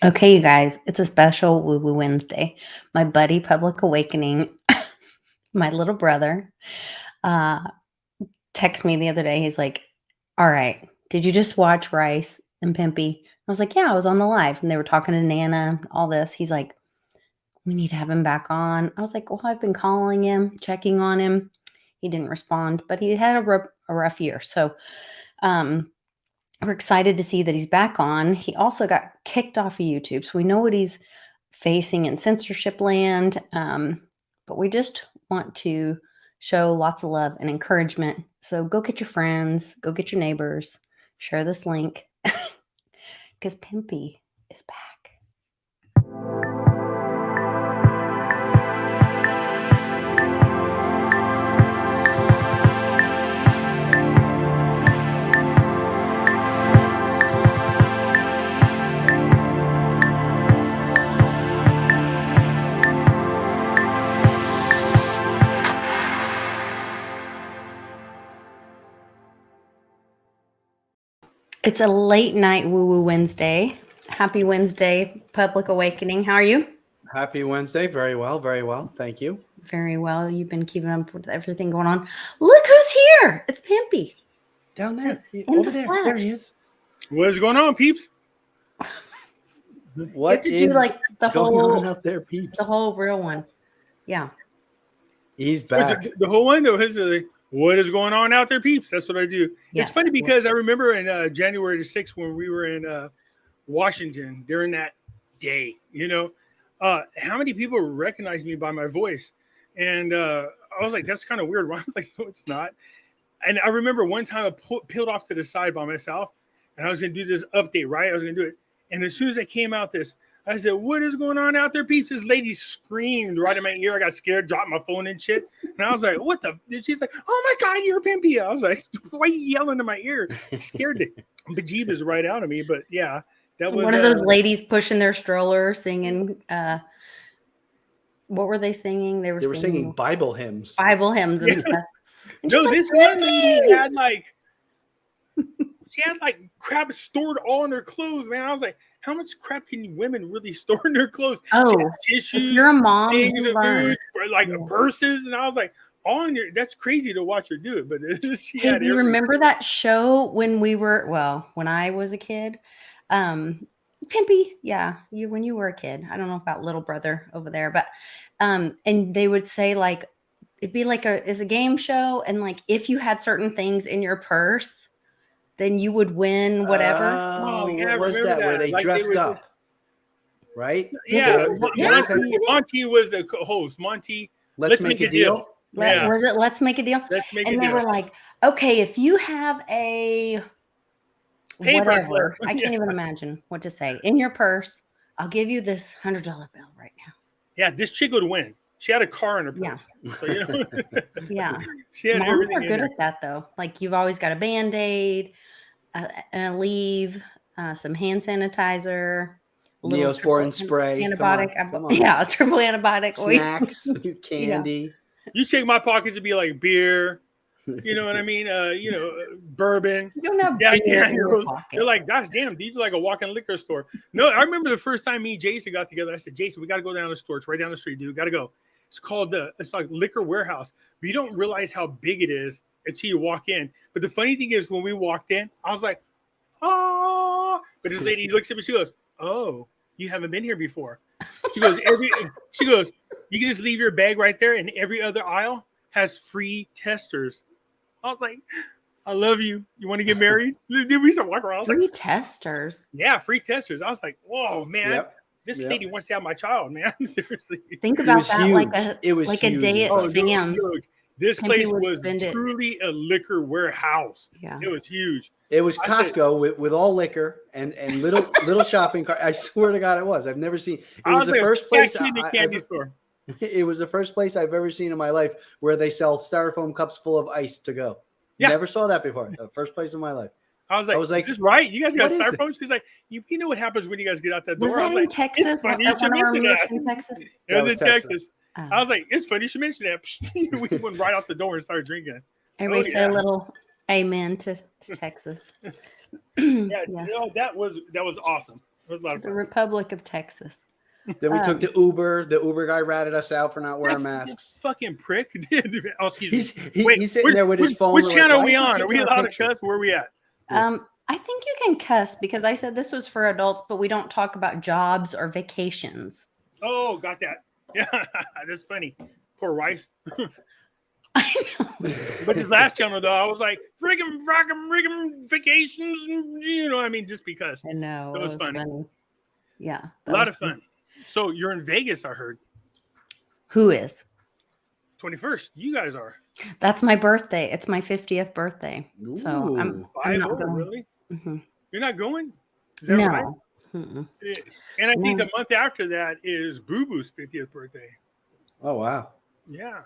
Okay, you guys, it's a special Woo Woo Wednesday. My buddy, Public Awakening, my little brother, uh, texted me the other day. He's like, "All right, did you just watch Rice and Pimpy?" I was like, "Yeah, I was on the live, and they were talking to Nana, all this." He's like, "We need to have him back on." I was like, "Well, I've been calling him, checking on him. He didn't respond, but he had a rough year, so um, we're excited to see that he's back on." He also got kicked off of YouTube, so we know what he's facing in censorship land. But we just want to show lots of love and encouragement. So go get your friends, go get your neighbors, share this link because Pimpy is back. It's a late night Woo Woo Wednesday. Happy Wednesday, Public Awakening. How are you? Happy Wednesday. Very well. Very well. Thank you. Very well. You've been keeping up with everything going on. Look who's here. It's Pimpy. Down there. In Over the there. flesh. There he is. What is going on, peeps? What You have to is do like the going on whole out there, peeps? the whole real one. Yeah. He's What's back. the whole window is what is going on out there, peeps? That's what I do. Yeah. It's funny because I remember in January the 6th when we were in Washington during that day, how many people recognized me by my voice? And I was like, that's kind of weird. I was like, no, it's not. And I remember one time I peeled off to the side by myself and I was going to do this update, right? I was going to do it. And as soon as I came out I said, what is going on out there, peeps? This lady screamed right in my ear. I got scared, dropped my phone and shit. And I was like, what the? She's like, oh my God, you're Pimpy. I was like, why are you yelling in my ear? It scared the bejeebus right out of me. But yeah, that was one of those ladies pushing their stroller singing. What were they singing? They were singing Bible hymns. Bible hymns and stuff. And no, she's this one lady had she had crap stored all in her clothes, man. I was like, how much crap can women really store in their clothes? Oh, tissues, if you're a mom, things you of learn. food, purses, and I was like, all in your. That's crazy to watch her do it, but she Hey, had. do you remember that show when when I was a kid? Pimpy, yeah, when you were a kid. I don't know about little brother over there, but and they would say like it'd be like it's a game show, and like if you had certain things in your purse, then you would win whatever. What was that? Where they dressed up, right? Yeah, Monty was the host. Monty, let's make a deal. Was it Let's Make a Deal? Let's make a deal. And they were like, okay, if you have a whatever, I can't even imagine what to say, in your purse, I'll give you this $100 bill right now. Yeah, this chick would win. She had a car in her purse. Yeah. So, yeah. She had everything. Moms are good at that though. Like you've always got a Band-Aid, and a leave, some hand sanitizer, Neosporin spray, antibiotic. Come on. Yeah, a triple antibiotic. Snacks, candy. Yeah. You check my pockets to be like beer. You know what I mean? Bourbon. You don't have beer in your pocket. They're like, gosh damn, these are like a walk-in liquor store. No, I remember the first time me and Jason got together. I said, Jason, we got to go down to the store. It's right down the street, dude. Got to go. It's like Liquor Warehouse. But you don't realize how big it is until you walk in. But the funny thing is, when we walked in, I was like, oh. But this lady looks at me. She goes, oh, you haven't been here before. She goes, you can just leave your bag right there, and every other aisle has free testers. I was like, I love you. You want to get married? Did we start walking around? Free testers? Yeah, free testers. I was like, whoa, man. Yep. This lady wants to have my child, man. Seriously. Think about that huge. like a day at Sam's. This place was truly a liquor warehouse. Yeah. It was huge. It was Costco with all liquor and little shopping cart. I swear to God, it was. I've never seen. It was the first place. It was the first place I've ever seen in my life where they sell styrofoam cups full of ice to go. Yeah. Never saw that before. The first place in my life. I was like, is this right? You guys got styrofoam? She's like, you know what happens when you guys get out that door. Was that in Texas? It's funny you should mention that. In Texas? It was in Texas. Oh. I was like, it's funny you should mention that. We went right out the door and started drinking. Everybody say a little amen to Texas. Yes. That was awesome. It was a lot To of the fun. Republic of Texas. Then we took the Uber. The Uber guy ratted us out for not wearing masks. Fucking prick. Oh, excuse me. He's sitting there with his phone. Which Like, channel are why we is he on? Are taking we our allowed to picture? cuss? Where are we at? I think you can cuss because I said this was for adults, but we don't talk about jobs or vacations. Oh, got that. Yeah, that's funny. Poor Rice. I know. But his last channel, though, I was like, friggin' vacations, you know, I mean, just because. I know. It was funny. Yeah. A lot of fun. So you're in Vegas, I heard. Who is? 21st. You guys are. That's my birthday. It's my 50th birthday. Ooh. So I'm not going. Really? Mm-hmm. You're not going? Is that No. right? Mm-mm. And I think the month after that is Boo Boo's 50th birthday. Oh, wow. Yeah.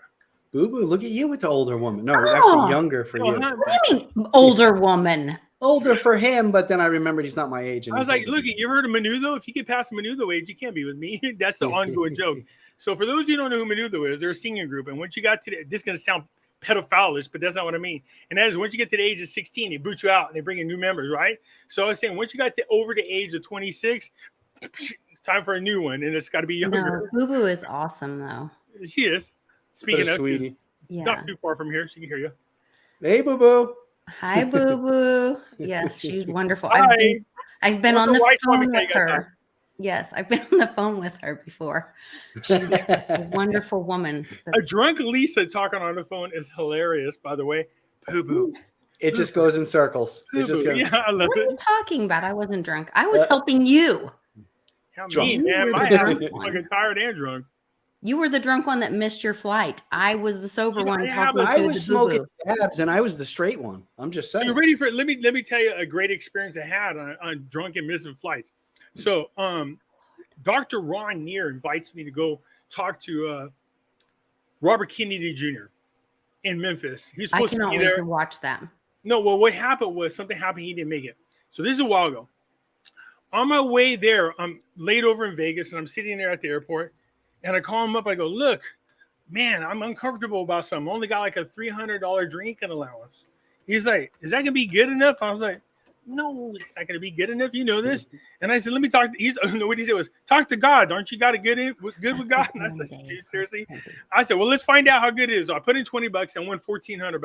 Boo Boo, look at you with the older woman. No, it's actually younger for you. Huh? What do you mean, older woman? Older for him, but then I remembered he's not my age. And I was he's like, older look, than me. you heard of Menudo? If you get past the Menudo age, you can't be with me. That's the ongoing joke. So for those of you who don't know who Menudo is, they're a singing group. And once you got to this is going to sound pedophilish, but that's not what I mean. And that is once you get to the age of 16, they boot you out and they bring in new members, right? So I was saying, once you got over the age of 26, it's time for a new one. And it's got to be younger. No, Boo Boo is awesome, though. She is. Speaking of, sweetie. she's Yeah. not too far from here. She can hear you. Hey, Boo Boo. Hi, Boo Boo. Yes, she's wonderful. Hi. I've been What's on the the wife want me phone to tell with you guys her. Yes, I've been on the phone with her before. She's a wonderful woman. A drunk Lisa talking on the phone is hilarious, by the way. Boo Boo. It just goes in circles. It just goes. Yeah, I love What are you it. talking about? I wasn't drunk. I was helping you. How Drunk. mean, You man. were My the ass drunk is one. fucking tired and drunk. You were the drunk one that missed your flight. I was the sober one yeah, talking but to I the was Boo smoking Boo. dabs, and I was the straight one. I'm just So saying. you ready for it? Let me tell you a great experience I had on drunk and missing flights. So Dr. Ron Neer invites me to go talk to Robert Kennedy Jr. in Memphis. He's I supposed to cannot be wait there. to watch that. No, well, what happened was something happened. He didn't make it. So this is a while ago. On my way there, I'm laid over in Vegas, and I'm sitting there at the airport, and I call him up. I go, look, man, I'm uncomfortable about something. I only got like a $300 drinking allowance. He's like, is that going to be good enough? I was like, no, it's not going to be good enough. You know this. And I said, let me talk. What he said was, talk to God. Aren't you got to good with God? And I said, dude, seriously? I said, well, let's find out how good it is. So I put in $20 and won $1,400.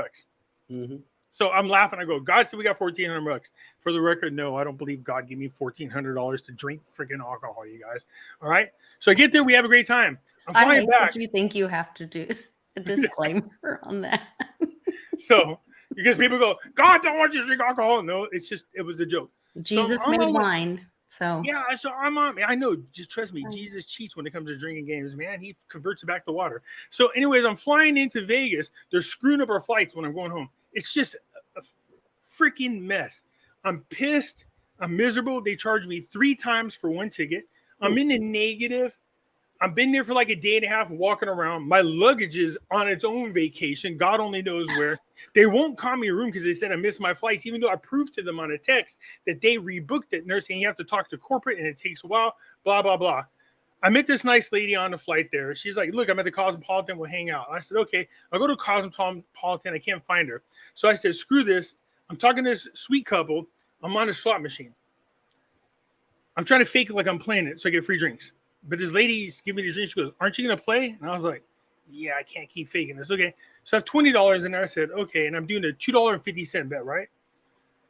Mm-hmm. So I'm laughing. I go, God said we got $1,400. For the record, no, I don't believe God gave me $1,400 to drink freaking alcohol, you guys. All right. So I get there. We have a great time. I'm I flying hate back. that you think you have to do a disclaimer on that. So because people go, God don't want you to drink alcohol. No, it's just, it was the joke. Jesus I'm made on- wine. So Yeah, so I'm on. I know. Just trust me. Jesus cheats when it comes to drinking games, man. He converts it back to water. So, anyways, I'm flying into Vegas. They're screwing up our flights when I'm going home. It's just a freaking mess. I'm pissed. I'm miserable. They charged me 3 times for one ticket. I'm in the negative. I've been there for like a day and a half walking around. My luggage is on its own vacation. God only knows where. They won't call me a room because they said I missed my flights, even though I proved to them on a text that they rebooked it. And they're saying you have to talk to corporate and it takes a while, blah, blah, blah. I met this nice lady on the flight there. She's like, look, I'm at the Cosmopolitan. We'll hang out. I said, okay. I'll go to Cosmopolitan. I can't find her. So I said, screw this. I'm talking to this sweet couple. I'm on a slot machine. I'm trying to fake it like I'm playing it so I get free drinks. But this lady's giving me the drink. She goes, aren't you going to play? And I was like, yeah, I can't keep faking this. Okay. So I have $20 in there. I said, okay. And I'm doing a $2.50 bet, right?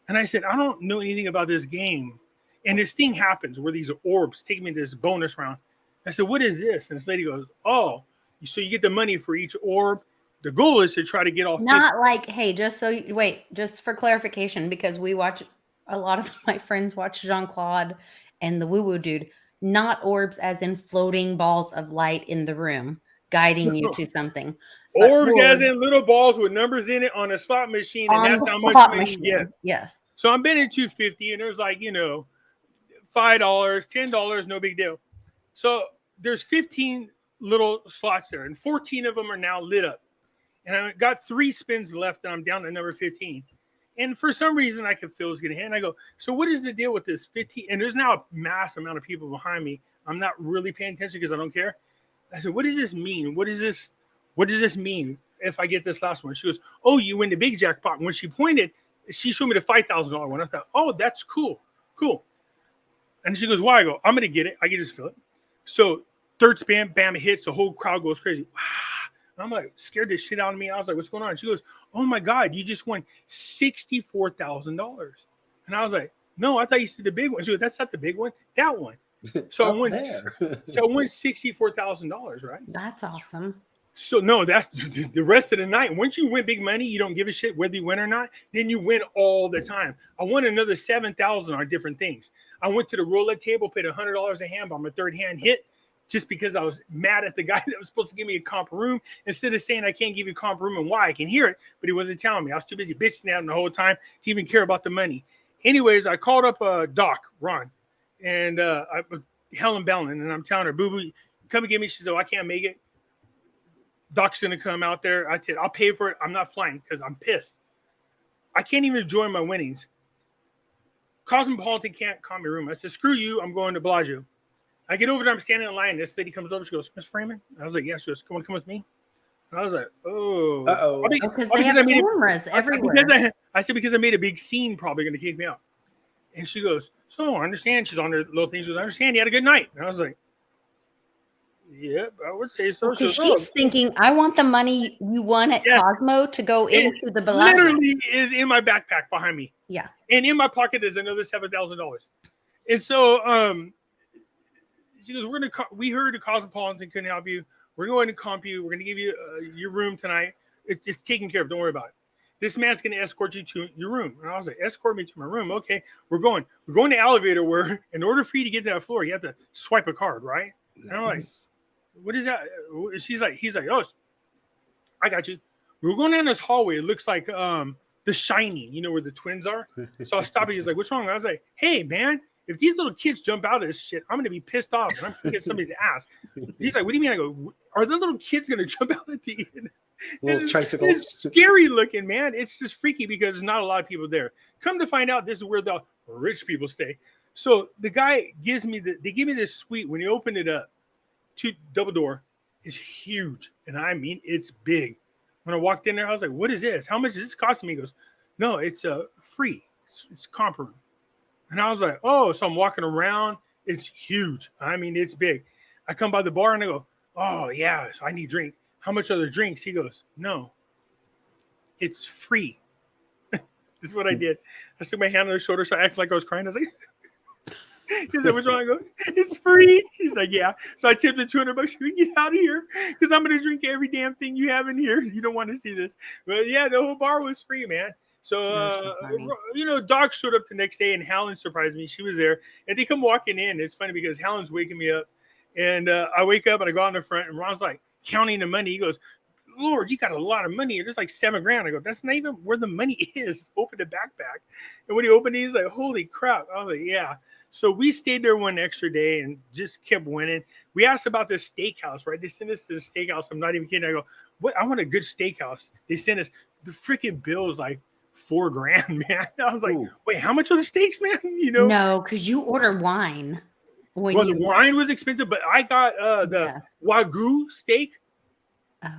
And I said, I don't know anything about this game. And this thing happens where these orbs take me to this bonus round. I said, what is this? And this lady goes, oh, so you get the money for each orb. The goal is to try to get off. not like, hey, just so you wait, just for clarification, because we watch a lot of my friends watch Jean-Claude and the WooWoo dude, not orbs as in floating balls of light in the room guiding you to something. Orbs as in little balls with numbers in it on a slot machine, and that's how much money you get. Yes. So I'm betting $2.50, and there's like, $5, $10, no big deal. So there's 15 little slots there, and 14 of them are now lit up. And I got 3 spins left, and I'm down to number 15. And for some reason, I could feel it's going to hit. And I go, so what is the deal with this 15? And there's now a mass amount of people behind me. I'm not really paying attention because I don't care. I said, what does this mean? What does this mean if I get this last one? She goes, oh, you win the big jackpot. And when she pointed, she showed me the $5,000 one. I thought, oh, that's cool. Cool. And she goes, why? I go, I'm going to get it. I can just feel it. So third spin, bam, it hits. The whole crowd goes crazy. I'm like, scared the shit out of me. I was like, what's going on? She goes, oh my God, you just won $64,000. And I was like, no, I thought you said the big one. She goes, that's not the big one. That one. So I won $64,000, right? That's awesome. So no, that's the rest of the night. Once you win big money, you don't give a shit whether you win or not. Then you win all the time. I won another $7,000 on different things. I went to the roulette table, paid $100 a hand on my third hand hit, just because I was mad at the guy that was supposed to give me a comp room. Instead of saying I can't give you a comp room and why, I can hear it, but he wasn't telling me. I was too busy bitching at him the whole time to even care about the money. Anyways, I called up Doc, Ron, and Helen Bellin, and I'm telling her, boo-boo, come and get me. She said, oh, I can't make it. Doc's going to come out there. I said, I'll pay for it. I'm not flying because I'm pissed. I can't even enjoy my winnings. Cosmopolitan can't call me room. I said, screw you. I'm going to Bellagio. I get over there. I'm standing in line. This lady comes over. She goes, Miss Freeman? I was like, yeah. She goes, come with me. And I was like, oh. Uh-oh. Because they have cameras everywhere. I said, because I made a big scene, probably going to kick me out. And she goes, so I understand. She's on her little thing. She goes, I understand you had a good night. And I was like, yeah, I would say so. Because she's thinking, I want the money you won at Cosmo to go into the Bellagio. Literally is in my backpack behind me. Yeah. And in my pocket is another $7,000. And so she goes, we heard the Cosmopolitan couldn't help you. We're going to comp you. We're going to give you your room tonight. It's taken care of. Don't worry about it. This man's going to escort you to your room. And I was like, escort me to my room. Okay, we're going to the elevator where in order for you to get to that floor, you have to swipe a card, right? And I'm like, what is that? He's like, oh, I got you. We're going down this hallway. It looks like The Shining, where the twins are. So I stopped. He's like, what's wrong? I was like, hey, man, if these little kids jump out of this shit, I'm going to be pissed off and I'm going to get somebody's ass. He's like, what do you mean? I go, are the little kids going to jump out at the end? Little tricycles. It's scary looking, man. It's just freaky because there's not a lot of people there. Come to find out, this is where the rich people stay. So the guy they give me this suite. When you open it up, double door, is huge. And I mean, it's big. When I walked in there, I was like, what is this? How much is this costing me? He goes, no, it's free. It's comp room. And I was like, oh, so I'm walking around. It's huge. I mean, it's big. I come by the bar and I go, oh, yeah, so I need drink. How much are the drinks? He goes, no, it's free. This is what I did. I stuck my hand on his shoulder, so I acted like I was crying. I was like, he said, what's wrong? I go, it's free. He's like, yeah. So I tipped him $200. We get out of here because I'm going to drink every damn thing you have in here. You don't want to see this. But yeah, the whole bar was free, man. So, Doc showed up the next day and Helen surprised me. She was there. And they come walking in. It's funny because Helen's waking me up. And I wake up and I go out in the front and Ron's like counting the money. He goes, Lord, you got a lot of money. There's like $7,000. I go, that's not even where the money is. Open the backpack. And when he opened it, he's like, holy crap. I was like, yeah. So we stayed there one extra day and just kept winning. We asked about this steakhouse, right? They sent us to the steakhouse. I'm not even kidding. I go, what? I want a good steakhouse. They sent us, the freaking bill is like $4,000, man. I was like, wait, how much are the steaks, man? No, because you order wine. The wine was expensive, but I got the Wagyu steak,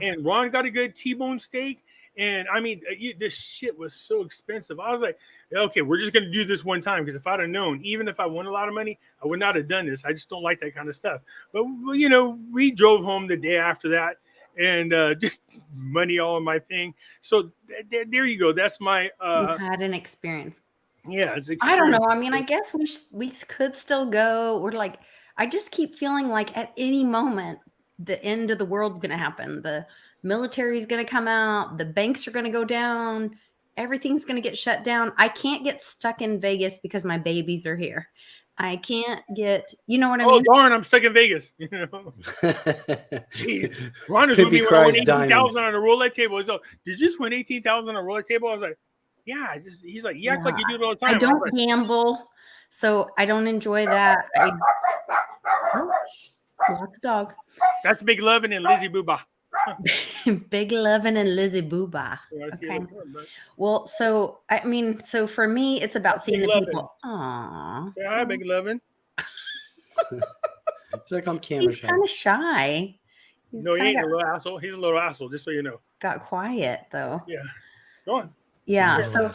and Ron got a good T-bone steak. And I mean, this shit was so expensive. I was like, okay, we're just going to do this one time. Because if I'd have known, even if I won a lot of money, I would not have done this. I just don't like that kind of stuff. But, we drove home the day after that and just money all in my thing. So there you go. That's my... you had an experience. Yeah, it's I don't know. I mean, I guess we could still go. We're like, I just keep feeling like at any moment, the end of the world's going to happen. The military is going to come out. The banks are going to go down. Everything's going to get shut down. I can't get stuck in Vegas because my babies are here. I can't get, you know what I mean? Oh, darn, I'm stuck in Vegas. Jeez. Ron was with me when I won 18,000 on a roulette table. So, did you just win 18,000 on a roulette table? I was like, yeah. He's like, you act like you do it all the time. I don't gamble, so I don't enjoy that. Lots of dogs. That's Big Lovin' and Lizzie Booba. Big Lovin' and Lizzie Booba. Okay. Well, so for me, it's about seeing the people. Aww. Say hi, Big Lovin'. It's like I'm camera He's kind of shy. No, he ain't a little asshole. He's a little asshole, just so you know. Got quiet though. Yeah. Go on. Yeah. So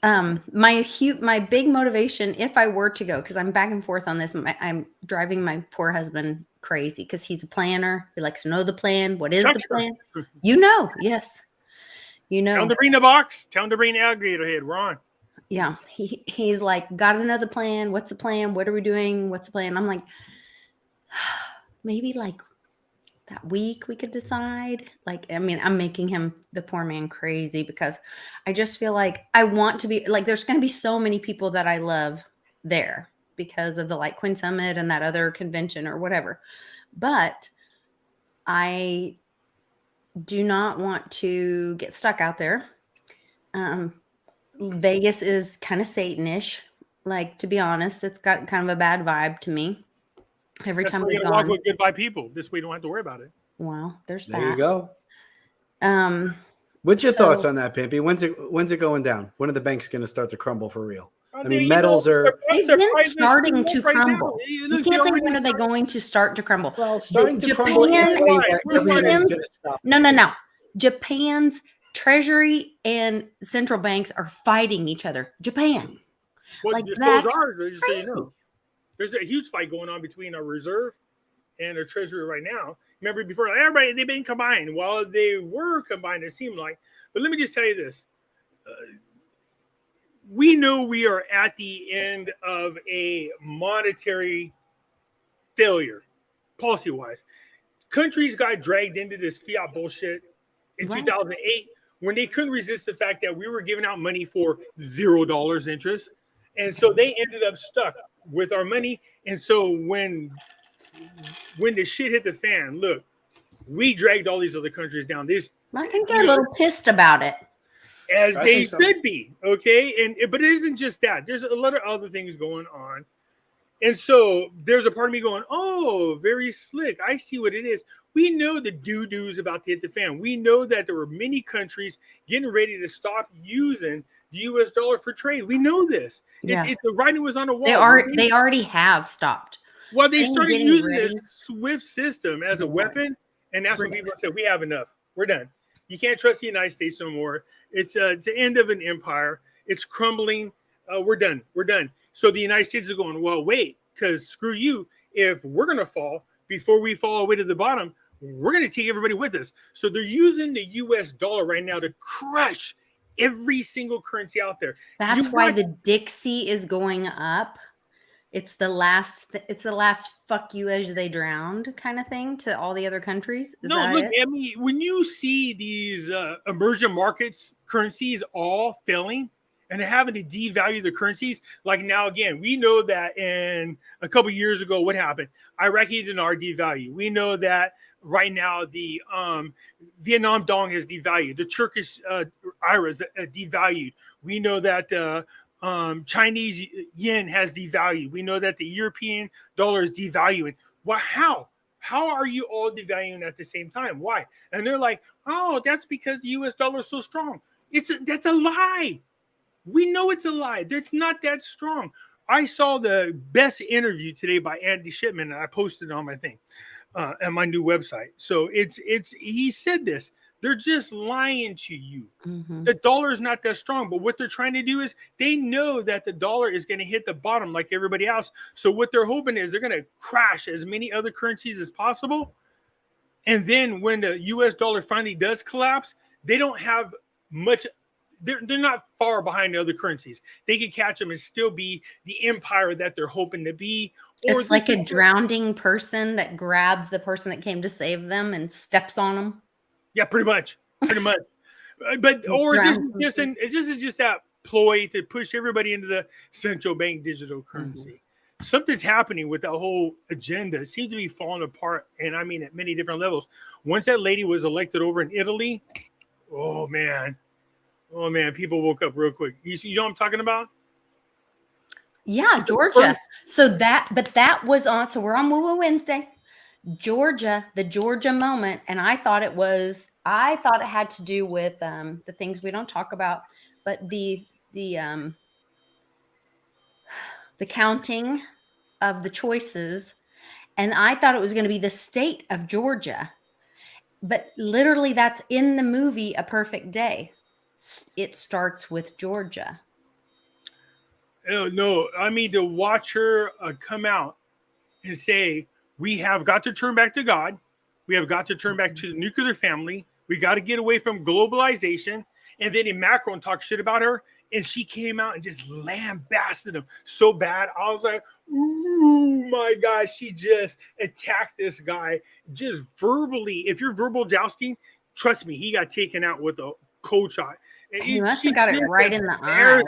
My big motivation, if I were to go, because I'm back and forth on this, I'm driving my poor husband crazy because he's a planner. He likes to know the plan. What is the plan? Yes. Tell him to bring the box. Tell him to bring the alligator head. We're on. Yeah. He's like, got another plan. What's the plan? What are we doing? What's the plan? I'm like, maybe like that week we could decide. Like, I mean, I'm making him, the poor man, crazy because I just feel like I want to be like, there's going to be so many people that I love there because of the like Quinn Summit and that other convention or whatever. But I do not want to get stuck out there. Vegas is kind of Satanish. Like, to be honest, it's got kind of a bad vibe to me. Every time we've gone, walk with goodbye people. This way, you don't have to worry about it. Well, there you go. What's your thoughts on that, Pimpy? When's it going down? When are the banks going to start to crumble for real? I mean, metals are starting to crumble. You can't say when are they going to start to crumble. Well, starting to crumble. No. Japan's treasury and central banks are fighting each other. Japan. Well, like that's ours, so you know. There's a huge fight going on between our reserve and our treasury right now. Remember before, like, everybody, they've been combined. Well, they were combined, it seemed like. But let me just tell you this. We know we are at the end of a monetary failure, policy-wise. Countries got dragged into this fiat bullshit in 2008 when they couldn't resist the fact that we were giving out money for $0 interest. And so they ended up stuck with our money. And so when the shit hit the fan, look, we dragged all these other countries down. I think they're a little pissed about it. As they should be, okay? But it isn't just that. There's a lot of other things going on. And so there's a part of me going, oh, very slick. I see what it is. We know the doo-doos about to hit the fan. We know that there were many countries getting ready to stop using the U.S. dollar for trade. We know this. Yeah. The writing was on the wall. They already have stopped. Well, they started using this SWIFT system as a weapon, and that's when people said, we have enough. We're done. You can't trust the United States no more. It's the end of an empire. It's crumbling. We're done. We're done. So the United States is going, well, wait, because screw you. If we're going to fall, before we fall away to the bottom, we're going to take everybody with us. So they're using the U.S. dollar right now to crush every single currency out there. That's why the Dixie is going up. It's the last fuck you as they drowned kind of thing to all the other countries. No, look, I mean, when you see these emerging markets currencies all failing and they're having to devalue the currencies, like now again, we know that in a couple of years ago, what happened? Iraqi dinar devalue. We know that right now the Vietnam dong has devalued. The Turkish lira is devalued. We know that Chinese yen has devalued. We know that the European dollar is devaluing. Well, how? How are you all devaluing at the same time? Why? And they're like, oh, that's because the U.S. dollar is so strong. That's a lie. We know it's a lie. It's not that strong. I saw the best interview today by Andy Shipman, and I posted it on my thing, on my new website. So he said this. They're just lying to you. Mm-hmm. The dollar is not that strong, but what they're trying to do is they know that the dollar is going to hit the bottom like everybody else. So what they're hoping is they're going to crash as many other currencies as possible. And then when the U.S. dollar finally does collapse, they don't have much. They're not far behind the other currencies. They can catch them and still be the empire that they're hoping to be. Or it's like a drowning person that grabs the person that came to save them and steps on them. Yeah, pretty much. But or this is just that ploy to push everybody into the central bank digital currency. Mm-hmm. Something's happening with that whole agenda. It seems to be falling apart, and I mean at many different levels. Once that lady was elected over in Italy, oh man, people woke up real quick. You know what I'm talking about? Yeah, Georgia. So that was on. So we're on WooWoo Wednesday. Georgia, the Georgia moment, and I thought it had to do with the things we don't talk about, but the counting of the choices, and I thought it was going to be the state of Georgia, but literally that's in the movie A Perfect Day. It starts with Georgia. No, I mean to watch her come out and say, we have got to turn back to God. We have got to turn back to the nuclear family. We got to get away from globalization. And then in Macron talked shit about her. And she came out and just lambasted him so bad. I was like, ooh, my gosh. She just attacked this guy just verbally. If you're verbal jousting, trust me, he got taken out with a cold shot. He must have got it right in the eye.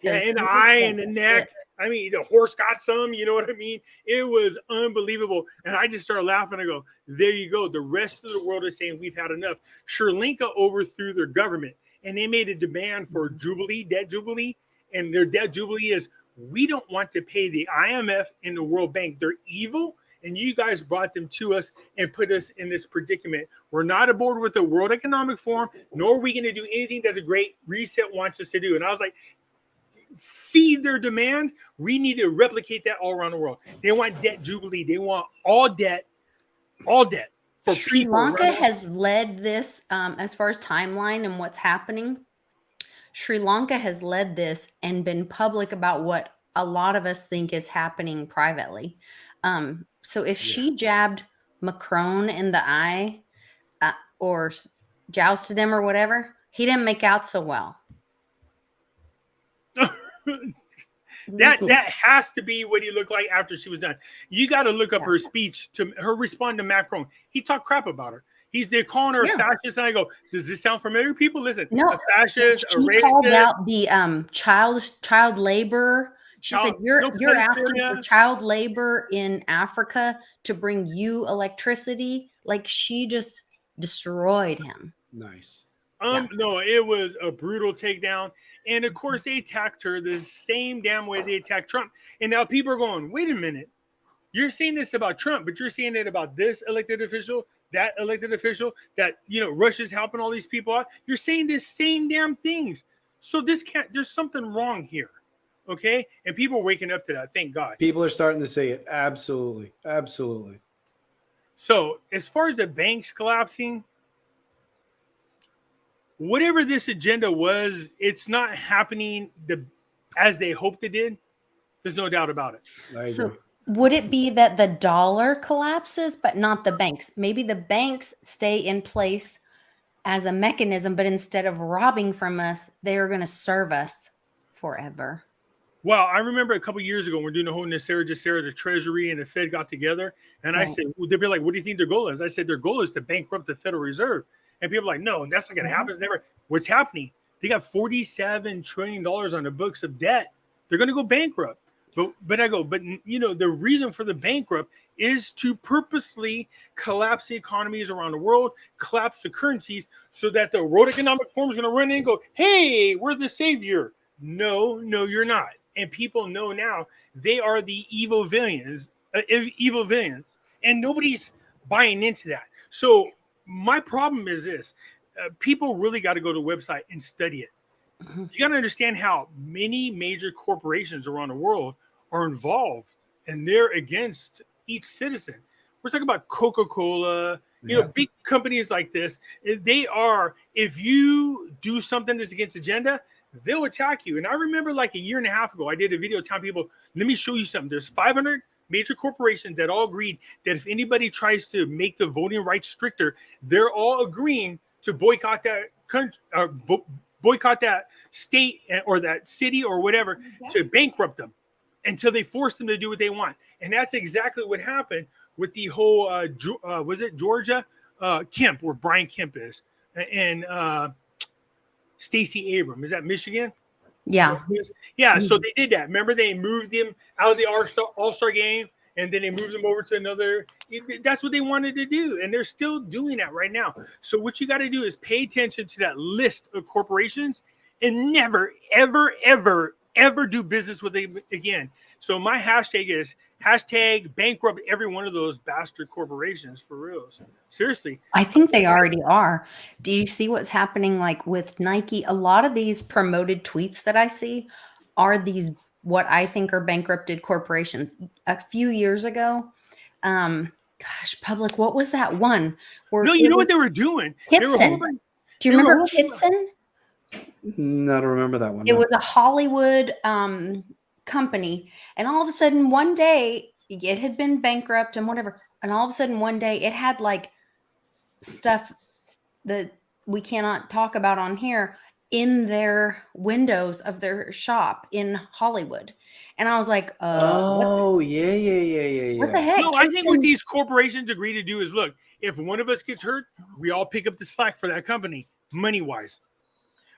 Yeah, in the eye and the neck. I mean, the horse got some, you know what I mean? It was unbelievable. And I just started laughing. I go, there you go. The rest of the world is saying we've had enough. Sri Lanka overthrew their government and they made a demand for Jubilee, debt Jubilee. And their debt Jubilee is, we don't want to pay the IMF and the World Bank. They're evil. And you guys brought them to us and put us in this predicament. We're not aboard with the World Economic Forum, nor are we going to do anything that the Great Reset wants us to do. And I was like, see their demand. We need to replicate that all around the world. They want debt Jubilee. They want all debt. For Sri Lanka has led this as far as timeline and what's happening. Sri Lanka has led this and been public about what a lot of us think is happening privately. So if she jabbed Macron in the eye or jousted him or whatever, he didn't make out so well. That has to be what he looked like after she was done. You got to look up her speech to her respond to Macron. He talked crap about her. They're calling her a fascist, and I go, does this sound familiar? People, listen, no, a fascist, a racist. She called out the child labor. She said, you're asking for child labor in Africa to bring you electricity. Like, she just destroyed him. Nice. No, it was a brutal takedown. And of course, they attacked her the same damn way they attacked Trump. And now people are going, wait a minute. You're saying this about Trump, but you're saying it about this elected official, that elected official, that, Russia's helping all these people out. You're saying the same damn things. So there's something wrong here. Okay. And people are waking up to that. Thank God. People are starting to say it. Absolutely. Absolutely. So as far as the banks collapsing, whatever this agenda was, it's not happening as they hoped it did. There's no doubt about it. I agree. So would it be that the dollar collapses, but not the banks? Maybe the banks stay in place as a mechanism, but instead of robbing from us, they are going to serve us forever. Well, I remember a couple of years ago, we're doing the whole Nasser, the Treasury and the Fed got together. And I said, they'd be like, what do you think their goal is? I said, their goal is to bankrupt the Federal Reserve. And people are like, no, that's not going to happen. It's never. What's happening? They got $47 trillion on the books of debt. They're going to go bankrupt. But I go, the reason for the bankrupt is to purposely collapse the economies around the world, collapse the currencies so that the World Economic Forum is going to run in and go, hey, we're the savior. No, you're not. And people know now they are the evil villains, and nobody's buying into that. So my problem is this. People really got to go to the website and study it. You got to understand how many major corporations around the world are involved and they're against each citizen. We're talking about Coca-Cola, big companies like this. They are, if you do something that's against agenda, they'll attack you. And I remember like a year and a half ago, I did a video telling people, let me show you something. There's 500 major corporations that all agreed that if anybody tries to make the voting rights stricter, they're all agreeing to boycott that country, boycott that state or that city or whatever, to bankrupt them until they force them to do what they want. And that's exactly what happened with the whole, was it Georgia? Kemp, where Brian Kemp is, and Stacey Abrams. Is that Michigan? Yeah. Yeah, so they did that. Remember, they moved him out of the All-Star game, and then they moved him over to another. That's what they wanted to do, and they're still doing that right now. So what you got to do is pay attention to that list of corporations and never, ever, ever, ever do business with them again. So my hashtag is #bankrupt every one of those bastard corporations, for real. Seriously. I think they already are. Do you see what's happening like with Nike? A lot of these promoted tweets that I see are these what I think are bankrupted corporations. A few years ago, Public, what was that one? No, you know what they were doing? Kitson. Do you remember Kitson? No, I don't remember that one. It was a Hollywood company, and all of a sudden one day it had been bankrupt and whatever, and all of a sudden one day it had like stuff that we cannot talk about on here in their windows of their shop in Hollywood. And I was like, oh, yeah. what the heck? No, I think what these corporations agree to do is, look, if one of us gets hurt, we all pick up the slack for that company, money-wise.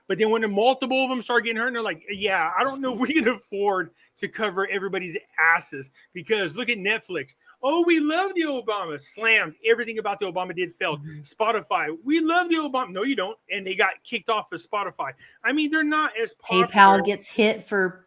But then when the multiple of them start getting hurt, and they're like, yeah, I don't know if we can afford to cover everybody's asses, because look at Netflix. Oh, we love the Obama. Slammed. Everything about the Obama did failed. Spotify. We love the Obama. No, you don't. And they got kicked off of Spotify. I mean, they're not as popular. PayPal gets hit for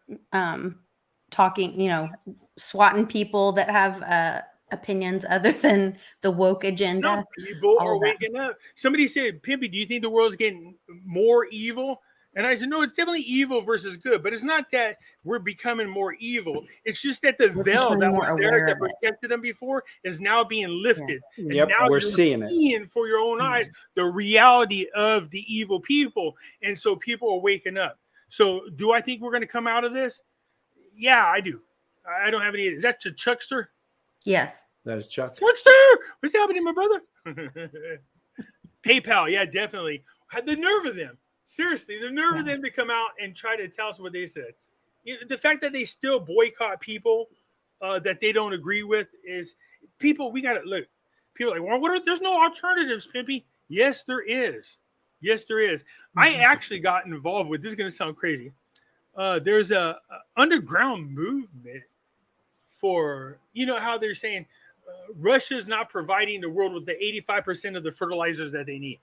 talking, swatting people that have opinions other than the woke agenda. No, people are waking up. Somebody said, Pimpy, do you think the world's getting more evil? And I said, no, it's definitely evil versus good, but it's not that we're becoming more evil. It's just that the veil that was there that protected them before is now being lifted. Yeah. And now we're seeing it for your own eyes, the reality of the evil people. And so people are waking up. So do I think we're going to come out of this? Yeah, I do. I don't have any. Is that Chuckster? Yes. That is Chuck. Chuckster! What's happening, my brother? PayPal, yeah, definitely. Had the nerve of them. Seriously, the nerve of them to come out and try to tell us what they said. The fact that they still boycott people that they don't agree with is people. We got to look. People are like, well, there's no alternatives, Pimpy. Yes, there is. Yes, there is. I actually got involved with. This is going to sound crazy. There's a underground movement for, how they're saying Russia's not providing the world with the 85% of the fertilizers that they need,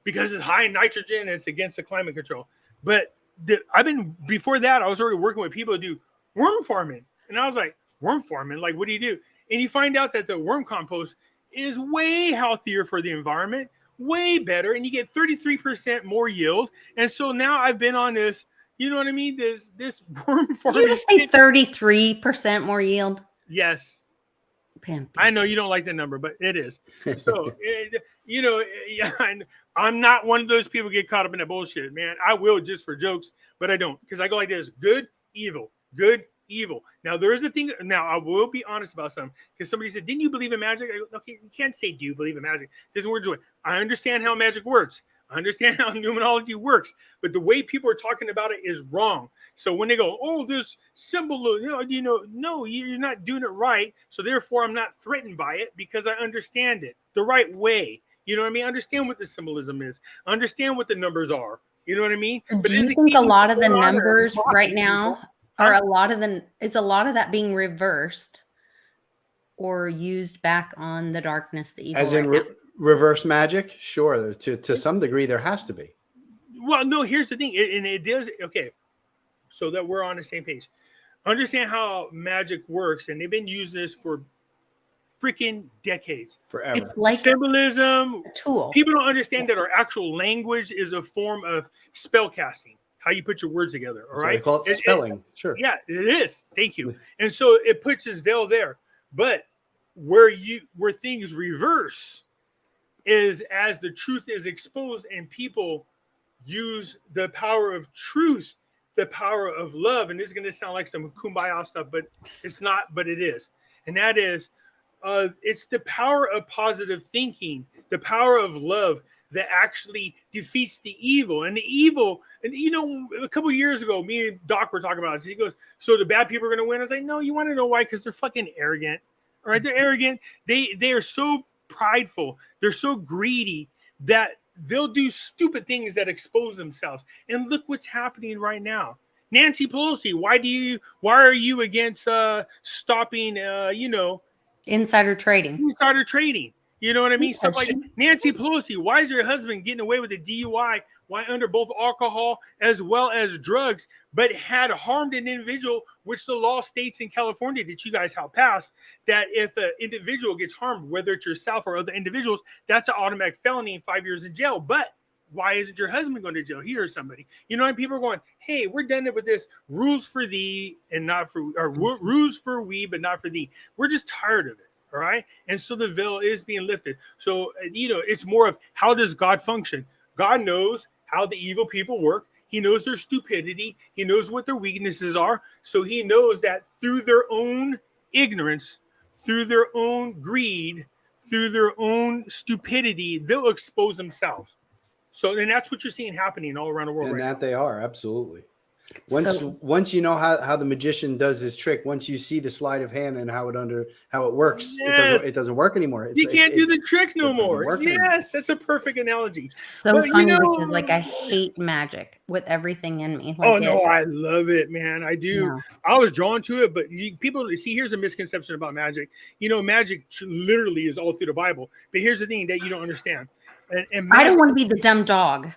because it's high in nitrogen and it's against the climate control. But before that, I was already working with people who do worm farming. And I was like, worm farming? Like, what do you do? And you find out that the worm compost is way healthier for the environment, way better. And you get 33% more yield. And so now I've been on this, you know what I mean? This worm farming. Did you just say 33% more yield? Yes. Pimpy. I know you don't like the number, but it is. So, I'm not one of those people who get caught up in that bullshit, man. I will just for jokes, but I don't, because I go like this: good, evil, good, evil. Now, there is a thing. Now, I will be honest about something, because somebody said, didn't you believe in magic? I go, okay, you can't say, do you believe in magic? This is what we're doing. I understand how magic works. I understand how numerology works, but the way people are talking about it is wrong. So when they go, oh, this symbol, no, you're not doing it right. So therefore, I'm not threatened by it, because I understand it the right way. You know what I mean? I understand what the symbolism is. I understand what the numbers are. You know what I mean? So do you think a lot of the numbers right now are is a lot of that being reversed or used back on the darkness, the evil? As in reverse magic? Sure. To some degree, there has to be. Well, no, here's the thing. And it does. Okay. So that we're on the same page. Understand how magic works. And they've been using this for freaking decades. Forever. It's like symbolism. a tool. People don't understand that our actual language is a form of spell casting. How you put your words together. All right. They call it spelling. Sure. Yeah, it is. Thank you. And so it puts this veil there. But where things reverse is as the truth is exposed and people use the power of truth, the power of love. And this is going to sound like some kumbaya stuff, but it's not, but it is. And that is, it's the power of positive thinking, the power of love that actually defeats the evil. And the evil, and a couple of years ago, me and Doc were talking about this. He goes, so the bad people are going to win? I was like, no, you want to know why? Because they're fucking arrogant. All right, they're arrogant. They are so prideful. They're so greedy that they'll do stupid things that expose themselves. And look what's happening right now. Nancy Pelosi, why are you against stopping Insider trading? You know what I mean? Stuff like Nancy Pelosi, why is your husband getting away with a DUI? Why under both alcohol as well as drugs, but had harmed an individual, which the law states in California that you guys helped pass, that if an individual gets harmed, whether it's yourself or other individuals, that's an automatic felony and 5 years in jail. But why isn't your husband going to jail? He or somebody. And people are going, hey, we're done with this rules for thee and not for, or rules for we, but not for thee. We're just tired of it. All right. And so the veil is being lifted. So, it's more of how does God function? God knows how the evil people work. He knows their stupidity. He knows what their weaknesses are. So he knows that through their own ignorance, through their own greed, through their own stupidity, they'll expose themselves. So, and that's what you're seeing happening all around the world and right that now. they are, absolutely. Once you know how the magician does his trick, once you see the sleight of hand and how it works, Yes. it doesn't work anymore. You can't do the trick no it doesn't more. work Yes, anymore. that's a perfect analogy. So But, funny because like I hate magic with everything in me. Like, oh no, I love it, man. I do. Yeah. I was drawn to it, but people see. Here's a misconception about magic. You know, magic literally is all through the Bible. But here's the thing that you don't understand. And magic, I don't want to be the dumb dog.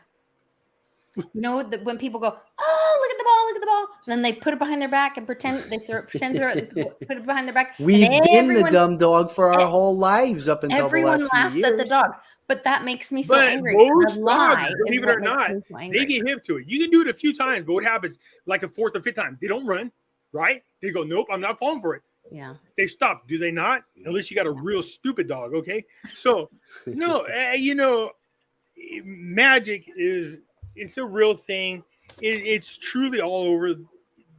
You know, when people go, oh, look at the ball, look at the ball. And then they put it behind their back and pretend they put it behind their back. We've been the dumb dog for our whole lives up until the last few years. Everyone laughs at the dog. But that makes me so angry. Most dogs, believe it or not, they get hip to it. You can do it a few times, but what happens, like a fourth or fifth time, they don't run, right? They go, nope, I'm not falling for it. Yeah. They stop. Do they not? Unless you got a real stupid dog, okay? So, no, you know, magic it's a real thing. It's truly all over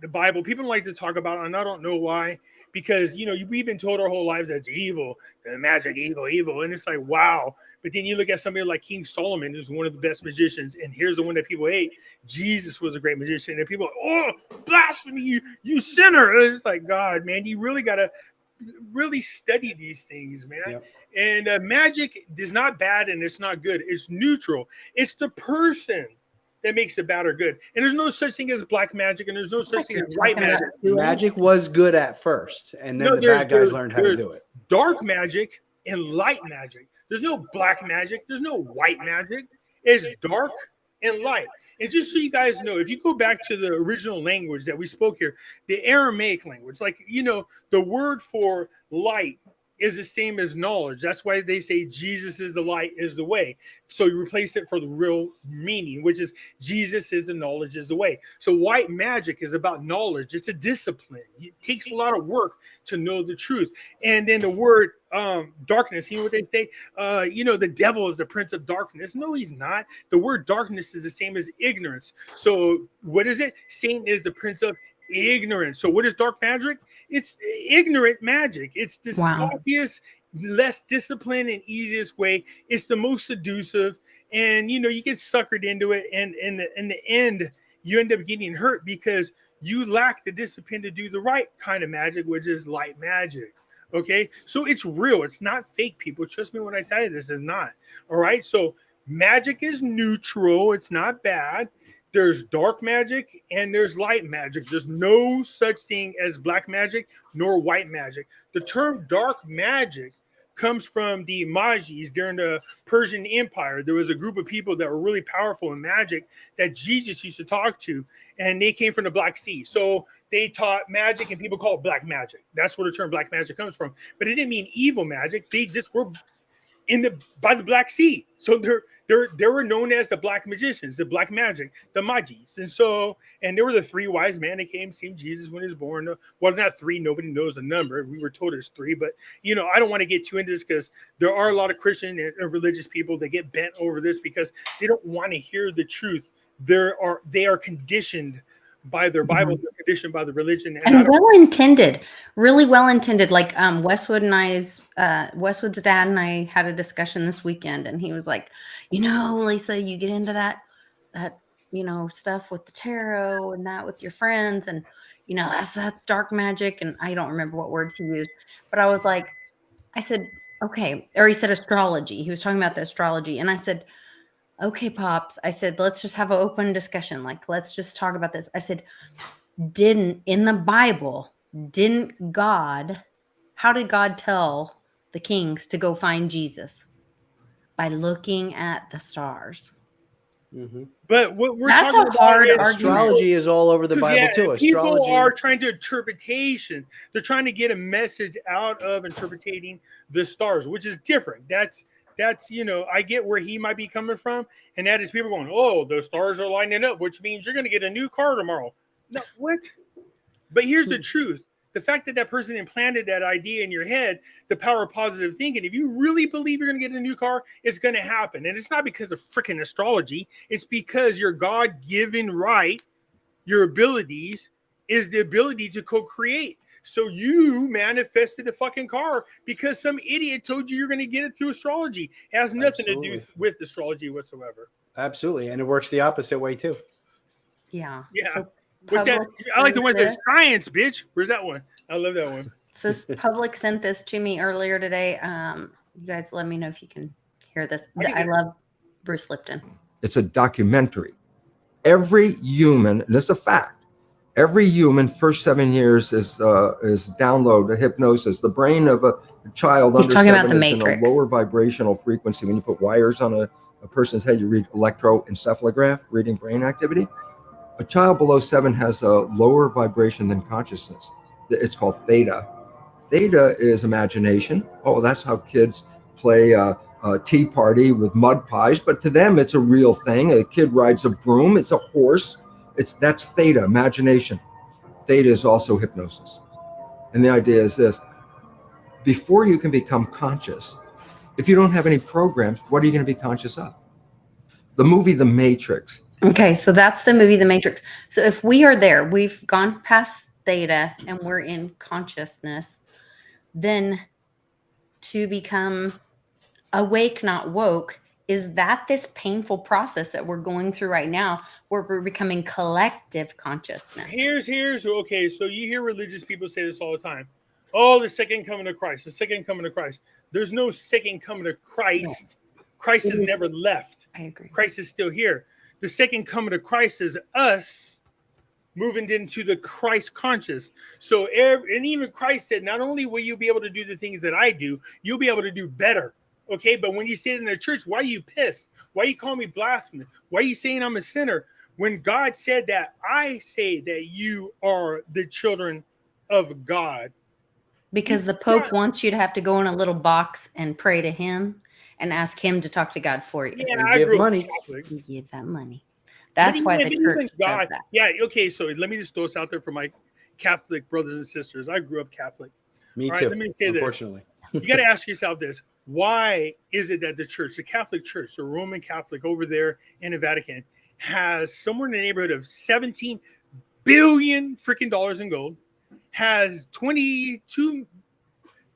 the Bible. People like to talk about it, and I don't know why. Because, you know, we've been told our whole lives that's evil, magic, evil. And it's like, wow. But then you look at somebody like King Solomon, who's one of the best magicians. And here's the one that people hate. Jesus was a great magician. And people are, oh, blasphemy, you sinner. And it's like, God, man, you really got to really study these things, man. Yep. And magic is not bad and it's not good. It's neutral. It's the person that makes it bad or good. And there's no such thing as black magic, and there's no such thing as white magic. Magic was good at first, and then the bad guys learned how to do it. Dark magic and light magic. There's no black magic. There's no white magic. It's dark and light. And just so you guys know, if you go back to the original language that we spoke here, the Aramaic language, like, you know, the word for light is the same as knowledge. That's why they say Jesus is the light, is the way. So you replace it for the real meaning, which is Jesus is the knowledge, is the way. So white magic is about knowledge. It's a discipline. It takes a lot of work to know the truth. And then the word darkness, you know what they say? You know, the devil is the prince of darkness. No, he's not. The word darkness is the same as ignorance. So what is it? Satan is the prince of ignorance. So what is dark magic? It's ignorant magic. It's the sloppiest, less disciplined, and easiest way. It's the most seductive, and you know, you get suckered into it, and in the end, you end up getting hurt because you lack the discipline to do the right kind of magic, which is light magic. Okay, so it's real. It's not fake, people. Trust me when I tell you this is not. All right, so magic is neutral. It's not bad. There's dark magic and there's light magic. There's no such thing as black magic nor white magic. The term dark magic comes from the Majis during the Persian Empire. There was a group of people that were really powerful in magic that Jesus used to talk to, and they came from the Black Sea. So they taught magic, and people call it black magic. That's where the term black magic comes from. But it didn't mean evil magic. They just were by the Black Sea. So they were known as the black magicians, the black magic, the Majis. And there were the three wise men that came, seen Jesus when he was born. Well, not three, nobody knows the number. We were told it's three, but you know, I don't want to get too into this because there are a lot of Christian and religious people that get bent over this because they don't want to hear the truth. They are conditioned by their Bible, they're conditioned by the religion, and well-intended, really well-intended. Like Westwood's dad and I had a discussion this weekend, and he was like, you know, Lisa, you get into that you know, stuff with the tarot and that with your friends, and you know, that's dark magic, and I don't remember what words he used, but I said, okay, or he said astrology. He was talking about the astrology, and I said, okay, Pops. I said, let's just have an open discussion. Like, let's just talk about this. I said, in the Bible, how did God tell the kings to go find Jesus? By looking at the stars. Mm-hmm. But what we're that's talking a hard about argument. Astrology is all over the Bible too. People are trying to interpretation. They're trying to get a message out of interpreting the stars, which is different. That's you know, I get where he might be coming from, and that is people going, oh, the stars are lining up, which means you're going to get a new car tomorrow. No, what? But here's the truth. the fact that that person implanted that idea in your head, the power of positive thinking, if you really believe you're going to get a new car, it's going to happen. And it's not because of freaking astrology. It's because your God-given right, your abilities, is the ability to co-create. So you manifested a fucking car because some idiot told you you're going to get it through astrology. It has nothing to do with astrology whatsoever. Absolutely. And it works the opposite way too. Yeah. Yeah. So what's that? I like the ones that science, bitch. Where's that one? I love that one. So Public sent this to me earlier today. You guys let me know if you can hear this. I love Bruce Lipton. It's a documentary. Every human, and it's a fact, every human first 7 years is download a hypnosis. The brain of a child He's under talking 7 about the is in Matrix. a lower vibrational frequency. When you put wires on a person's head, you read electroencephalograph, reading brain activity. A child below 7 has a lower vibration than consciousness. It's called theta. Theta is imagination. Oh, that's how kids play a tea party with mud pies, but to them it's a real thing. A kid rides a broom, it's a horse. That's theta, imagination. Theta is also hypnosis. And the idea is this: before you can become conscious, if you don't have any programs, what are you going to be conscious of? The movie The Matrix. Okay, so that's the movie The Matrix. So if we are there, we've gone past theta and we're in consciousness, then to become awake, not woke, is that this painful process that we're going through right now where we're becoming collective consciousness? Okay, so you hear religious people say this all the time. Oh, the second coming of Christ, the second coming of Christ. There's no second coming of Christ. No. Christ has never left. I agree. Christ is still here. The second coming of Christ is us moving into the Christ conscious. So, and even Christ said, not only will you be able to do the things that I do, you'll be able to do better. Okay, but when you sit in the church, why are you pissed? Why are you calling me blasphemous? Why are you saying I'm a sinner? When God said that, I say that you are the children of God. Because the Pope wants you to have to go in a little box and pray to him and ask him to talk to God for you. Yeah, and give money. And give that money. That's why the church does that. Yeah, okay, so let me just throw this out there for my Catholic brothers and sisters. I grew up Catholic. Me all too, right, let me say unfortunately. This. You got to ask yourself this. Why is it that the church, the Catholic Church, the Roman Catholic over there in the Vatican, has somewhere in the neighborhood of 17 billion freaking dollars in gold, has 22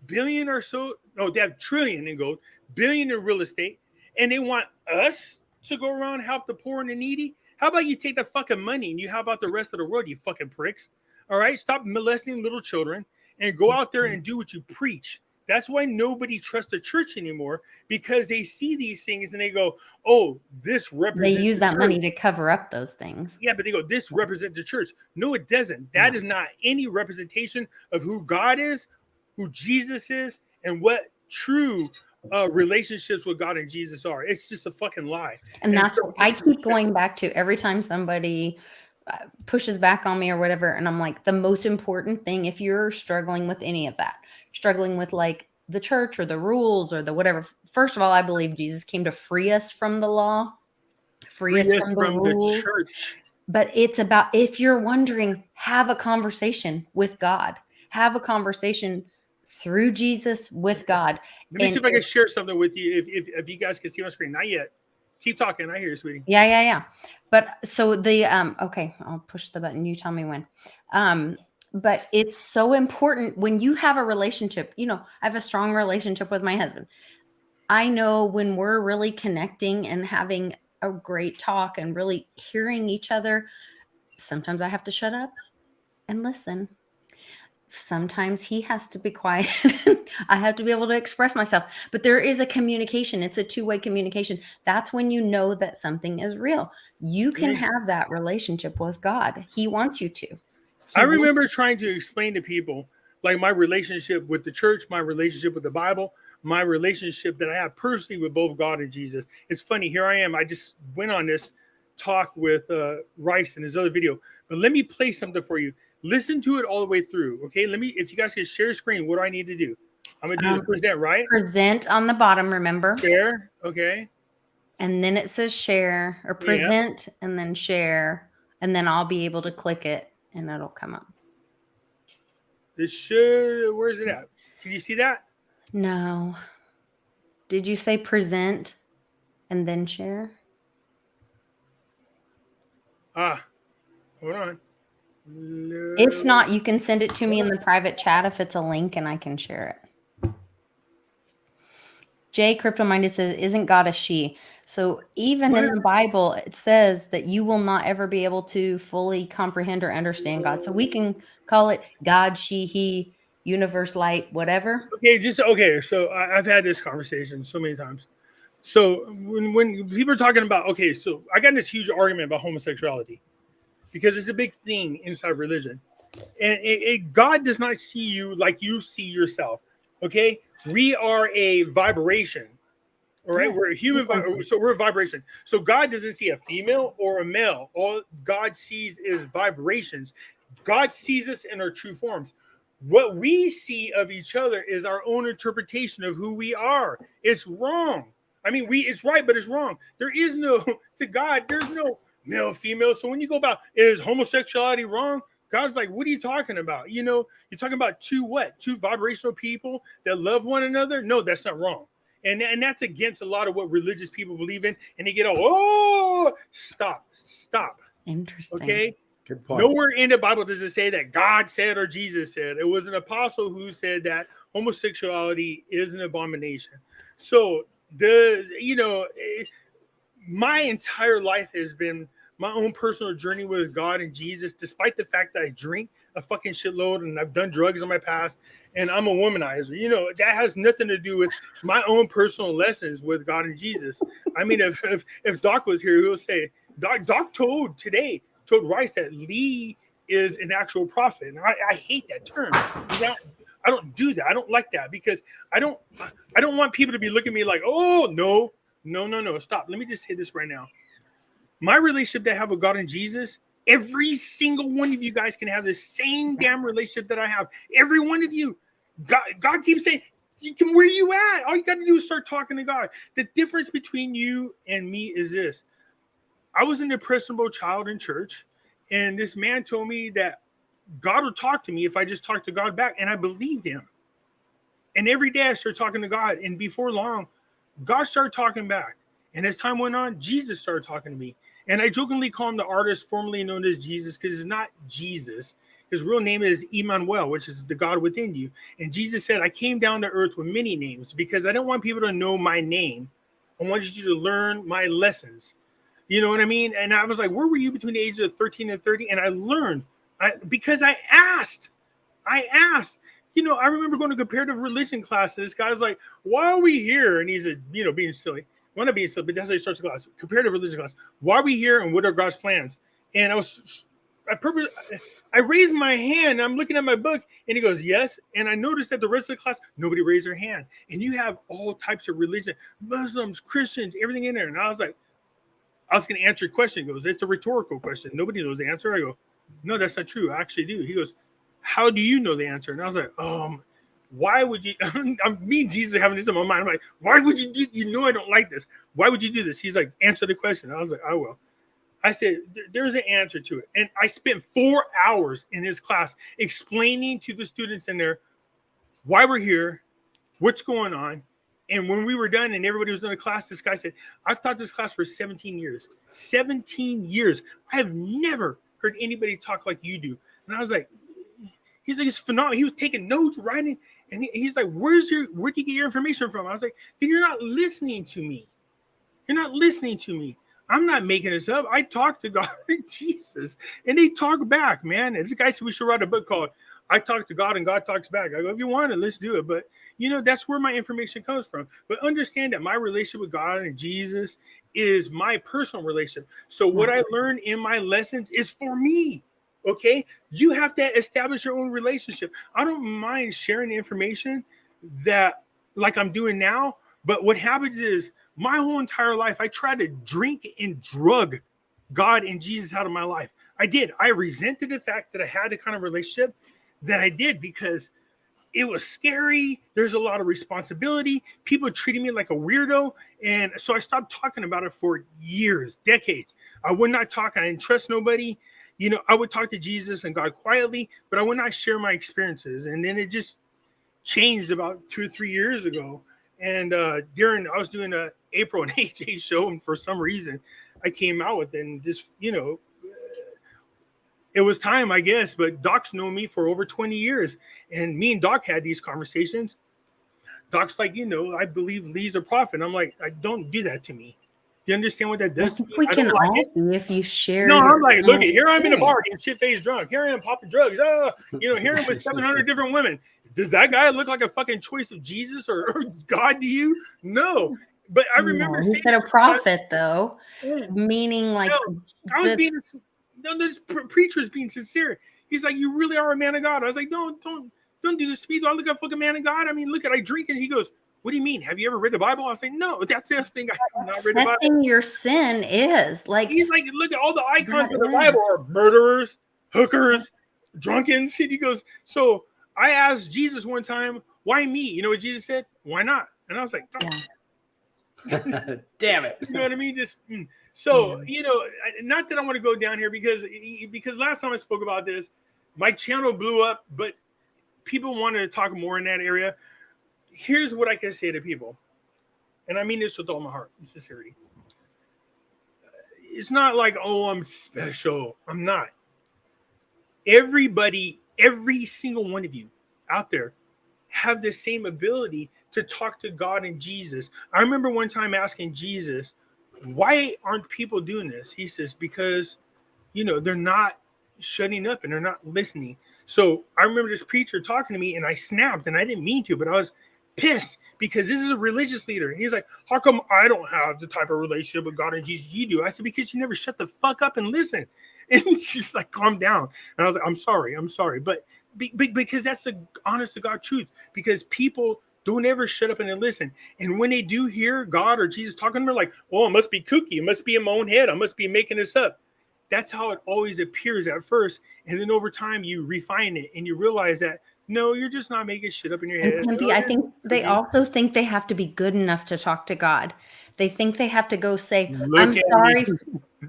billion or so, no, they have trillion in gold, billion in real estate, and they want us to go around and help the poor and the needy? How about you take the fucking money and you help out the rest of the world, you fucking pricks? All right, stop molesting little children and go out there and do what you preach. That's why nobody trusts the church anymore, because they see these things and they go, oh, this represents They use that money to cover up those things. Yeah, but they go, this represents the church. No, it doesn't. That is not any representation of who God is, who Jesus is, and what true relationships with God and Jesus are. It's just a fucking lie. And that's what I keep going back to every time somebody pushes back on me or whatever. And I'm like, the most important thing, if you're struggling with any of that, struggling with like the church or the rules or the whatever, first of all, I believe Jesus came to free us from the law, free us from the rules. The church. But it's about, if you're wondering, have a conversation with God, have a conversation through Jesus with God. Let me see if I can share something with you. If you guys can see my screen, not yet. Keep talking. I hear you, sweetie. Yeah. But so the okay, I'll push the button. You tell me when. But it's so important when you have a relationship. You know, I have a strong relationship with my husband. I know when we're really connecting and having a great talk and really hearing each other, sometimes I have to shut up and listen. Sometimes he has to be quiet. I have to be able to express myself. But there is a communication. It's a two-way communication. That's when you know that something is real. You can have that relationship with God. He wants you to. I remember trying to explain to people like my relationship with the church, my relationship with the Bible, my relationship that I have personally with both God and Jesus. It's funny. Here I am. I just went on this talk with Rice in his other video. But let me play something for you. Listen to it all the way through. Okay. If you guys can share screen, what do I need to do? I'm going to do the present, right? Present on the bottom, remember? Share. Okay. And then it says share or present and then share. And then I'll be able to click it and it'll come up. Where is it at? Can you see that? No. Did you say present and then share? Hold on. No. If not, you can send it to me in the private chat if it's a link and I can share it. Jay Cryptominded says, isn't God a she? So even in the Bible, it says that you will not ever be able to fully comprehend or understand God. So we can call it God, she, he, universe, light, whatever. Okay. So I've had this conversation so many times. So when people are talking about, okay, so I got in this huge argument about homosexuality because it's a big thing inside religion. And God does not see you like you see yourself. Okay. We are a vibration. All right. We're a human. So we're a vibration. So God doesn't see a female or a male. All God sees is vibrations. God sees us in our true forms. What we see of each other is our own interpretation of who we are. It's wrong. I mean, it's right, but it's wrong. There is no, to God, there's no male, female. So when you go about, is homosexuality wrong? God's like, what are you talking about? You know, you're talking about two vibrational people that love one another? No, that's not wrong. And that's against a lot of what religious people believe in. And they get all, stop. Interesting. Okay? Good point. Nowhere in the Bible does it say that God said or Jesus said. It was an apostle who said that homosexuality is an abomination. So my entire life has been my own personal journey with God and Jesus, despite the fact that I drink a fucking shitload and I've done drugs in my past and I'm a womanizer. You know, that has nothing to do with my own personal lessons with God and Jesus. I mean, if Doc was here, he'll say, Doc told Rice that Lee is an actual prophet. And I hate that term. I don't do that. I don't like that because I don't want people to be looking at me like, oh, no, stop. Let me just say this right now. My relationship that I have with God and Jesus, every single one of you guys can have the same damn relationship that I have. Every one of you. God keeps saying, where are you at? All you got to do is start talking to God. The difference between you and me is this. I was an impressionable child in church, and this man told me that God would talk to me if I just talked to God back, and I believed him. And every day I started talking to God, and before long, God started talking back. And as time went on, Jesus started talking to me. And I jokingly call him the artist formerly known as Jesus because it's not Jesus. His real name is Emmanuel, which is the God within you. And Jesus said, I came down to earth with many names because I don't want people to know my name. I want you to learn my lessons. You know what I mean? And I was like, where were you between the ages of 13 and 30? And I learned because I asked. You know, I remember going to comparative religion class, and this guy was like, why are we here? And he's, being silly. Well, not being silly, but that's how he starts the class. Comparative religion class. Why are we here, and what are God's plans? And I raised my hand, and I'm looking at my book, and he goes, yes. And I noticed that the rest of the class, nobody raised their hand. And you have all types of religion, Muslims, Christians, everything in there. And I was like, I was going to answer your question. He goes, it's a rhetorical question. Nobody knows the answer. I go, no, that's not true. I actually do. He goes, how do you know the answer? And I was like, why would you? Me and Jesus are having this in my mind. I'm like, why would you do? You know I don't like this. Why would you do this? He's like, answer the question. I was like, I will. I said, there's an answer to it. And I spent 4 hours in his class explaining to the students in there why we're here, what's going on. And when we were done and everybody was in the class, this guy said, I've taught this class for 17 years. 17 years. I have never heard anybody talk like you do. And I was like, he's like, it's phenomenal. He was taking notes, writing. And he's like, where'd you get your information from? I was like, then you're not listening to me. You're not listening to me. I'm not making this up. I talk to God and Jesus, and they talk back, man. And this guy said we should write a book called I Talk to God and God Talks Back. I go, if you want it, let's do it. But, that's where my information comes from. But understand that my relationship with God and Jesus is my personal relationship. So what I learn in my lessons is for me. Okay, you have to establish your own relationship. I don't mind sharing information that like I'm doing now, but what happens is my whole entire life, I tried to drink and drug God and Jesus out of my life. I did. I resented the fact that I had the kind of relationship that I did because it was scary. There's a lot of responsibility. People treated me like a weirdo. And so I stopped talking about it for years, decades. I would not talk. I didn't trust nobody. I would talk to Jesus and God quietly, but I would not share my experiences. And then it just changed about 2 or 3 years ago. And I was doing a April and AJ show, and for some reason I came out with it, and just, it was time, I guess. But Doc's known me for over 20 years, and me and Doc had these conversations. Doc's like, I believe Lee's a prophet. I'm like, don't do that to me. Do you understand what that does to me? We can all be if you share. No, I'm like, look, here I'm in a bar getting shit-faced drunk. Here I am popping drugs. Here I'm with 700 different women. Does that guy look like a fucking choice of Jesus or God to you? No. But I remember he said a prophet, though, meaning like I was being this preacher's being sincere. He's like, you really are a man of God. I was like, don't do this to me. Do I look like a fucking man of God? I mean, look at I drink. And he goes, what do you mean? Have you ever read the Bible? I was like, no, that's the thing. I have not read the Bible. Accepting your sin is like. He's like, look at all the icons of the Bible are murderers, hookers, drunkens. And he goes, so I asked Jesus one time, why me? You know what Jesus said? Why not? And I was like, damn it. You know what I mean? Just so, not that I want to go down here because last time I spoke about this, my channel blew up, but people wanted to talk more in that area. Here's what I can say to people, and I mean this with all my heart and sincerity. It's not like, oh, I'm special. I'm not. Everybody, every single one of you out there have the same ability to talk to God and Jesus. I remember one time asking Jesus, why aren't people doing this? He says, because, they're not shutting up and they're not listening. So I remember this preacher talking to me, and I snapped, and I didn't mean to, but I was pissed because this is a religious leader. And he's like, how come I don't have the type of relationship with God and Jesus you do? I said, because you never shut the fuck up and listen. And she's like, calm down. And I was like, I'm sorry. But because that's the honest to God truth, because people don't ever shut up and listen. And when they do hear God or Jesus talking to them, they're like, oh, it must be kooky. It must be in my own head. I must be making this up. That's how it always appears at first. And then over time, you refine it and you realize that, no, you're just not making shit up in your head. Pimpy, I think they also think they have to be good enough to talk to God. They think they have to go say,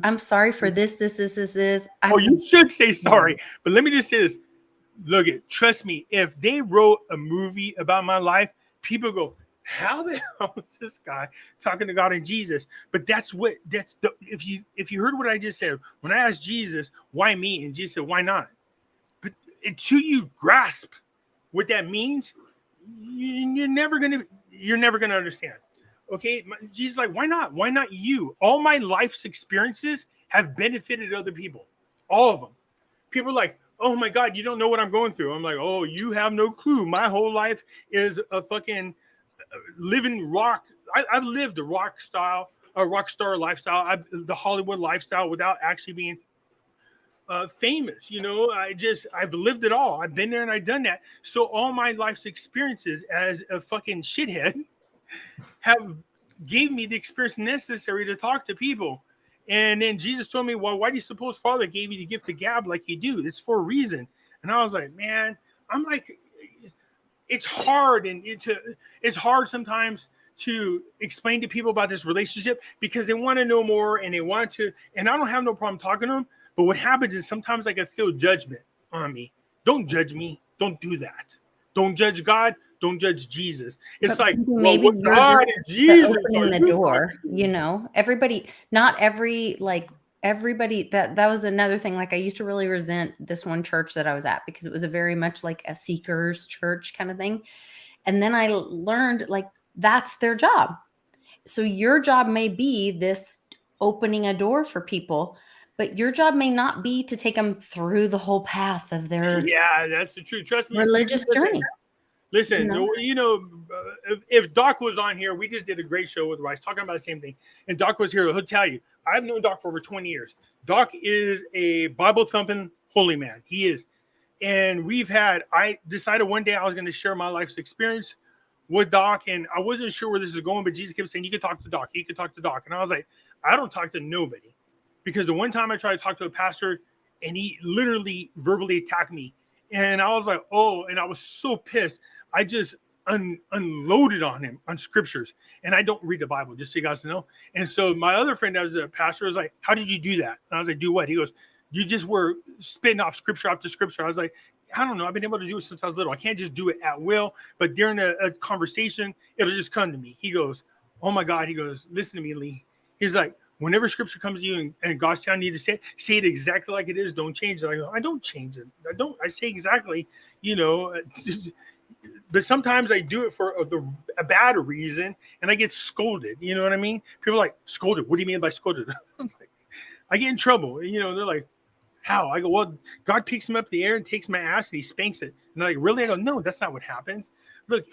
I'm sorry for this. You should say sorry. But let me just say this. Look, trust me, if they wrote a movie about my life, people go, how the hell is this guy talking to God and Jesus? But if you heard what I just said, when I asked Jesus, why me? And Jesus said, why not? But until you grasp what that means, you're never gonna understand. Okay, Jesus is like, why not? Why not you? All my life's experiences have benefited other people, all of them. People are like, oh my God, you don't know what I'm going through. I'm like, oh, you have no clue. My whole life is a fucking living rock. I've lived a rock star lifestyle, the Hollywood lifestyle without actually being famous. I've lived it all. I've been there and I've done that. So all my life's experiences as a fucking shithead have gave me the experience necessary to talk to people. And then Jesus told me, well, why do you suppose Father gave you the gift of gab like you do? It's for a reason. And I was like, man, I'm like, it's hard. And it's hard sometimes to explain to people about this relationship because they want to know more and they want to, and I don't have no problem talking to them. But what happens is sometimes I can feel judgment on me. Don't judge me. Don't do that. Don't judge God. Don't judge Jesus. It's like maybe you're God just and Jesus opening the door. Everybody, not every everybody. That was another thing. Like I used to really resent this one church that I was at because it was a very much like a seekers church kind of thing. And then I learned like that's their job. So your job may be this opening a door for people. But your job may not be to take them through the whole path of their that's the truth. Trust me, religious journey. Listen, if Doc was on here, we just did a great show with Rice talking about the same thing. And Doc was here. He'll tell you, I've known Doc for over 20 years. Doc is a Bible thumping holy man. He is. And I decided one day I was going to share my life's experience with Doc. And I wasn't sure where this is going, but Jesus kept saying, you can talk to Doc. You can talk to Doc. And I was like, I don't talk to nobody. Because the one time I tried to talk to a pastor and he literally verbally attacked me. And I was like, oh, and I was so pissed. I just unloaded on him on scriptures. And I don't read the Bible, just so you guys know. And so my other friend that was a pastor was like, how did you do that? And I was like, do what? He goes, you just were spitting off scripture after scripture. I was like, I don't know. I've been able to do it since I was little. I can't just do it at will. But during a conversation, it'll just come to me. He goes, oh my God. He goes, listen to me, Lee. He's like, whenever scripture comes to you and God's telling you to say it exactly like it is. Don't change it. I go, I don't change it. I say exactly, but sometimes I do it for a bad reason and I get scolded. You know what I mean? People are like, scolded. What do you mean by scolded? I'm like, I get in trouble. They're like, how? I go, well, God picks him up in the air and takes my ass and he spanks it. And they're like, really? I go, no, that's not what happens. Look,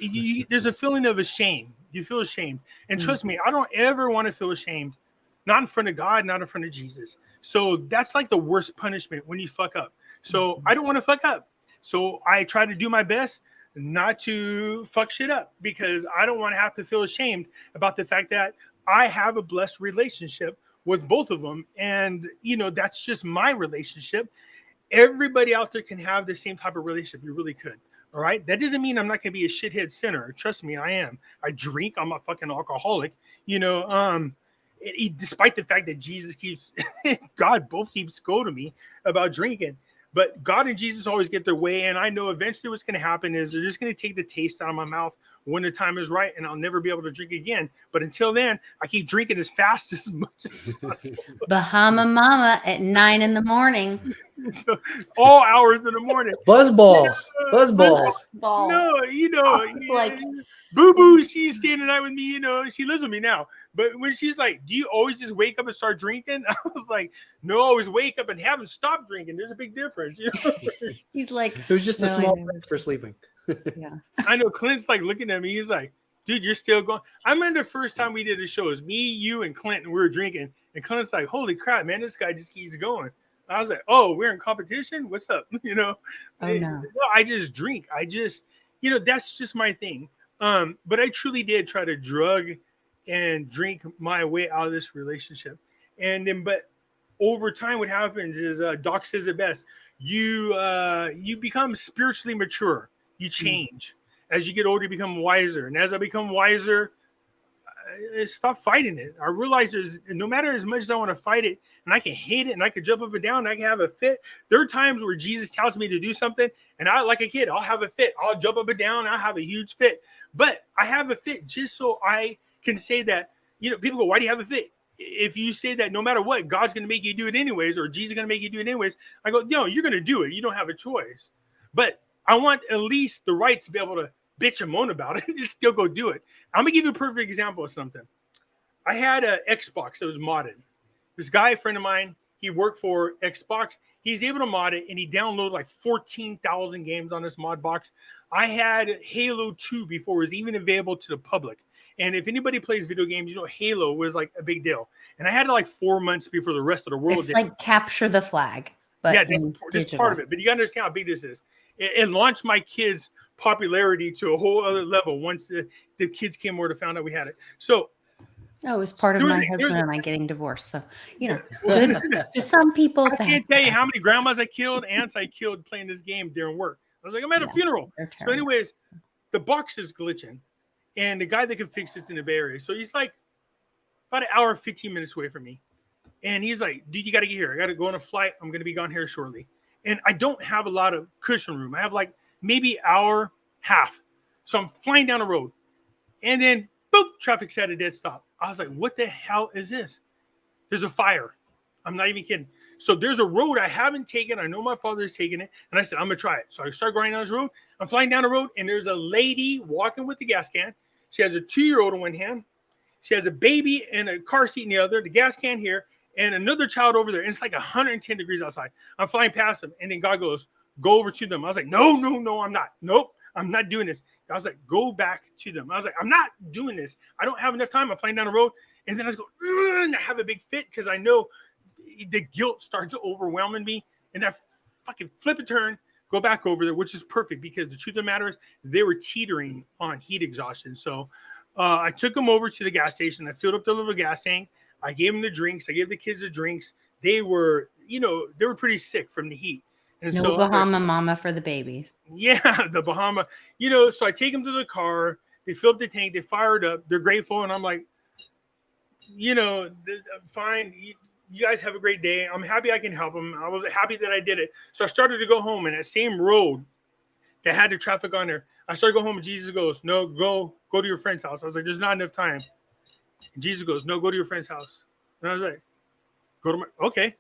there's a feeling of shame. You feel ashamed. And trust me, I don't ever want to feel ashamed. Not in front of God, not in front of Jesus. So that's like the worst punishment when you fuck up. So I don't want to fuck up. So I try to do my best not to fuck shit up because I don't want to have to feel ashamed about the fact that I have a blessed relationship with both of them. And, that's just my relationship. Everybody out there can have the same type of relationship. You really could. All right. That doesn't mean I'm not going to be a shithead sinner. Trust me, I am. I drink. I'm a fucking alcoholic, despite the fact that Jesus God both keeps scolding me about drinking. But God and Jesus always get their way. And I know eventually what's going to happen is they're just going to take the taste out of my mouth when the time is right. And I'll never be able to drink again. But until then, I keep drinking as fast as much as possible. Bahama Mama at 9 a.m. All hours in the morning. Buzz balls. No, like Boo Boo, she's staying the night with me, she lives with me now. But when she's like, do you always just wake up and start drinking? I was like, no, I always wake up and haven't stopped drinking. There's a big difference. He's like, it was just a small break for sleeping. Yeah. I know Clint's like looking at me. He's like, dude, you're still going. I remember the first time we did a show, it was me, you, and Clint, and we were drinking. And Clint's like, holy crap, man, this guy just keeps going. I was like, oh, we're in competition? What's up? Oh, no. I just drink. That's just my thing. But I truly did try to drug and drink my way out of this relationship. But over time, what happens is, Doc says it best. You become spiritually mature. You change. As you get older, you become wiser. And as I become wiser, I stop fighting it. I realize no matter as much as I want to fight it, and I can hate it, and I can jump up and down, and I can have a fit. There are times where Jesus tells me to do something, and I, like a kid, I'll have a fit. I'll jump up and down. I'll have a huge fit. But I have a fit just so I can say that, people go, why do you have a fit? If you say that no matter what, God's going to make you do it anyways, or Jesus is going to make you do it anyways, I go, no, you're going to do it. You don't have a choice. But I want at least the right to be able to bitch and moan about it and just still go do it. I'm going to give you a perfect example of something. I had an Xbox that was modded. This guy, a friend of mine, he worked for Xbox. He's able to mod it, and he downloaded like 14,000 games on this mod box. I had Halo 2 before it was even available to the public. And if anybody plays video games, Halo was like a big deal. And I had it like 4 months before the rest of the world did. It's like capture the flag. But yeah, that's part of it. But you got to understand how big this is. It launched my kids' popularity to a whole other level once the kids came over to found out we had it. So it was part of my husband and I getting divorced. So, good. To some people, I can't tell you how many grandmas I killed, aunts I killed playing this game during work. I was like, I'm at a funeral. So anyways, the box is glitching. And the guy that can fix it's in the Bay Area. So he's like about an hour, 15 minutes away from me. And he's like, dude, you got to get here. I got to go on a flight. I'm going to be gone here shortly. And I don't have a lot of cushion room. I have like maybe hour, half. So I'm flying down the road. And then, boop, traffic's at a dead stop. I was like, what the hell is this? There's a fire. I'm not even kidding. So there's a road I haven't taken. I know my father's taken it. And I said, I'm going to try it. So I start going down this road. I'm flying down the road. And there's a lady walking with the gas can. She has a 2-year-old in one hand. She has a baby and a car seat in the other. The gas can here. And another child over there. And it's like 110 degrees outside. I'm flying past them. And then God goes, go over to them. I was like, no, I'm not. Nope, I'm not doing this. I was like, go back to them. I was like, I'm not doing this. I don't have enough time. I'm flying down the road. And then I was going, and I have a big fit because I know the guilt starts overwhelming me. And I fucking flip a turn, go back over there, which is perfect because the truth of the matter is they were teetering on heat exhaustion. So I took them over to the gas station. I filled up the little gas tank. I gave them the drinks. I gave the kids the drinks. They were, they were pretty sick from the heat. And no Bahama Mama for the babies. Yeah, the Bahama. So I take them to the car. They fill up the tank. They fire it up. They're grateful. And I'm like, fine. you guys have a great day. I'm happy I can help them. I was happy that I did it. So I started to go home, and that same road that had the traffic on there, I started to go home, and Jesus goes, no, go to your friend's house. I was like, there's not enough time. And Jesus goes, no, go to your friend's house. And I was like, okay.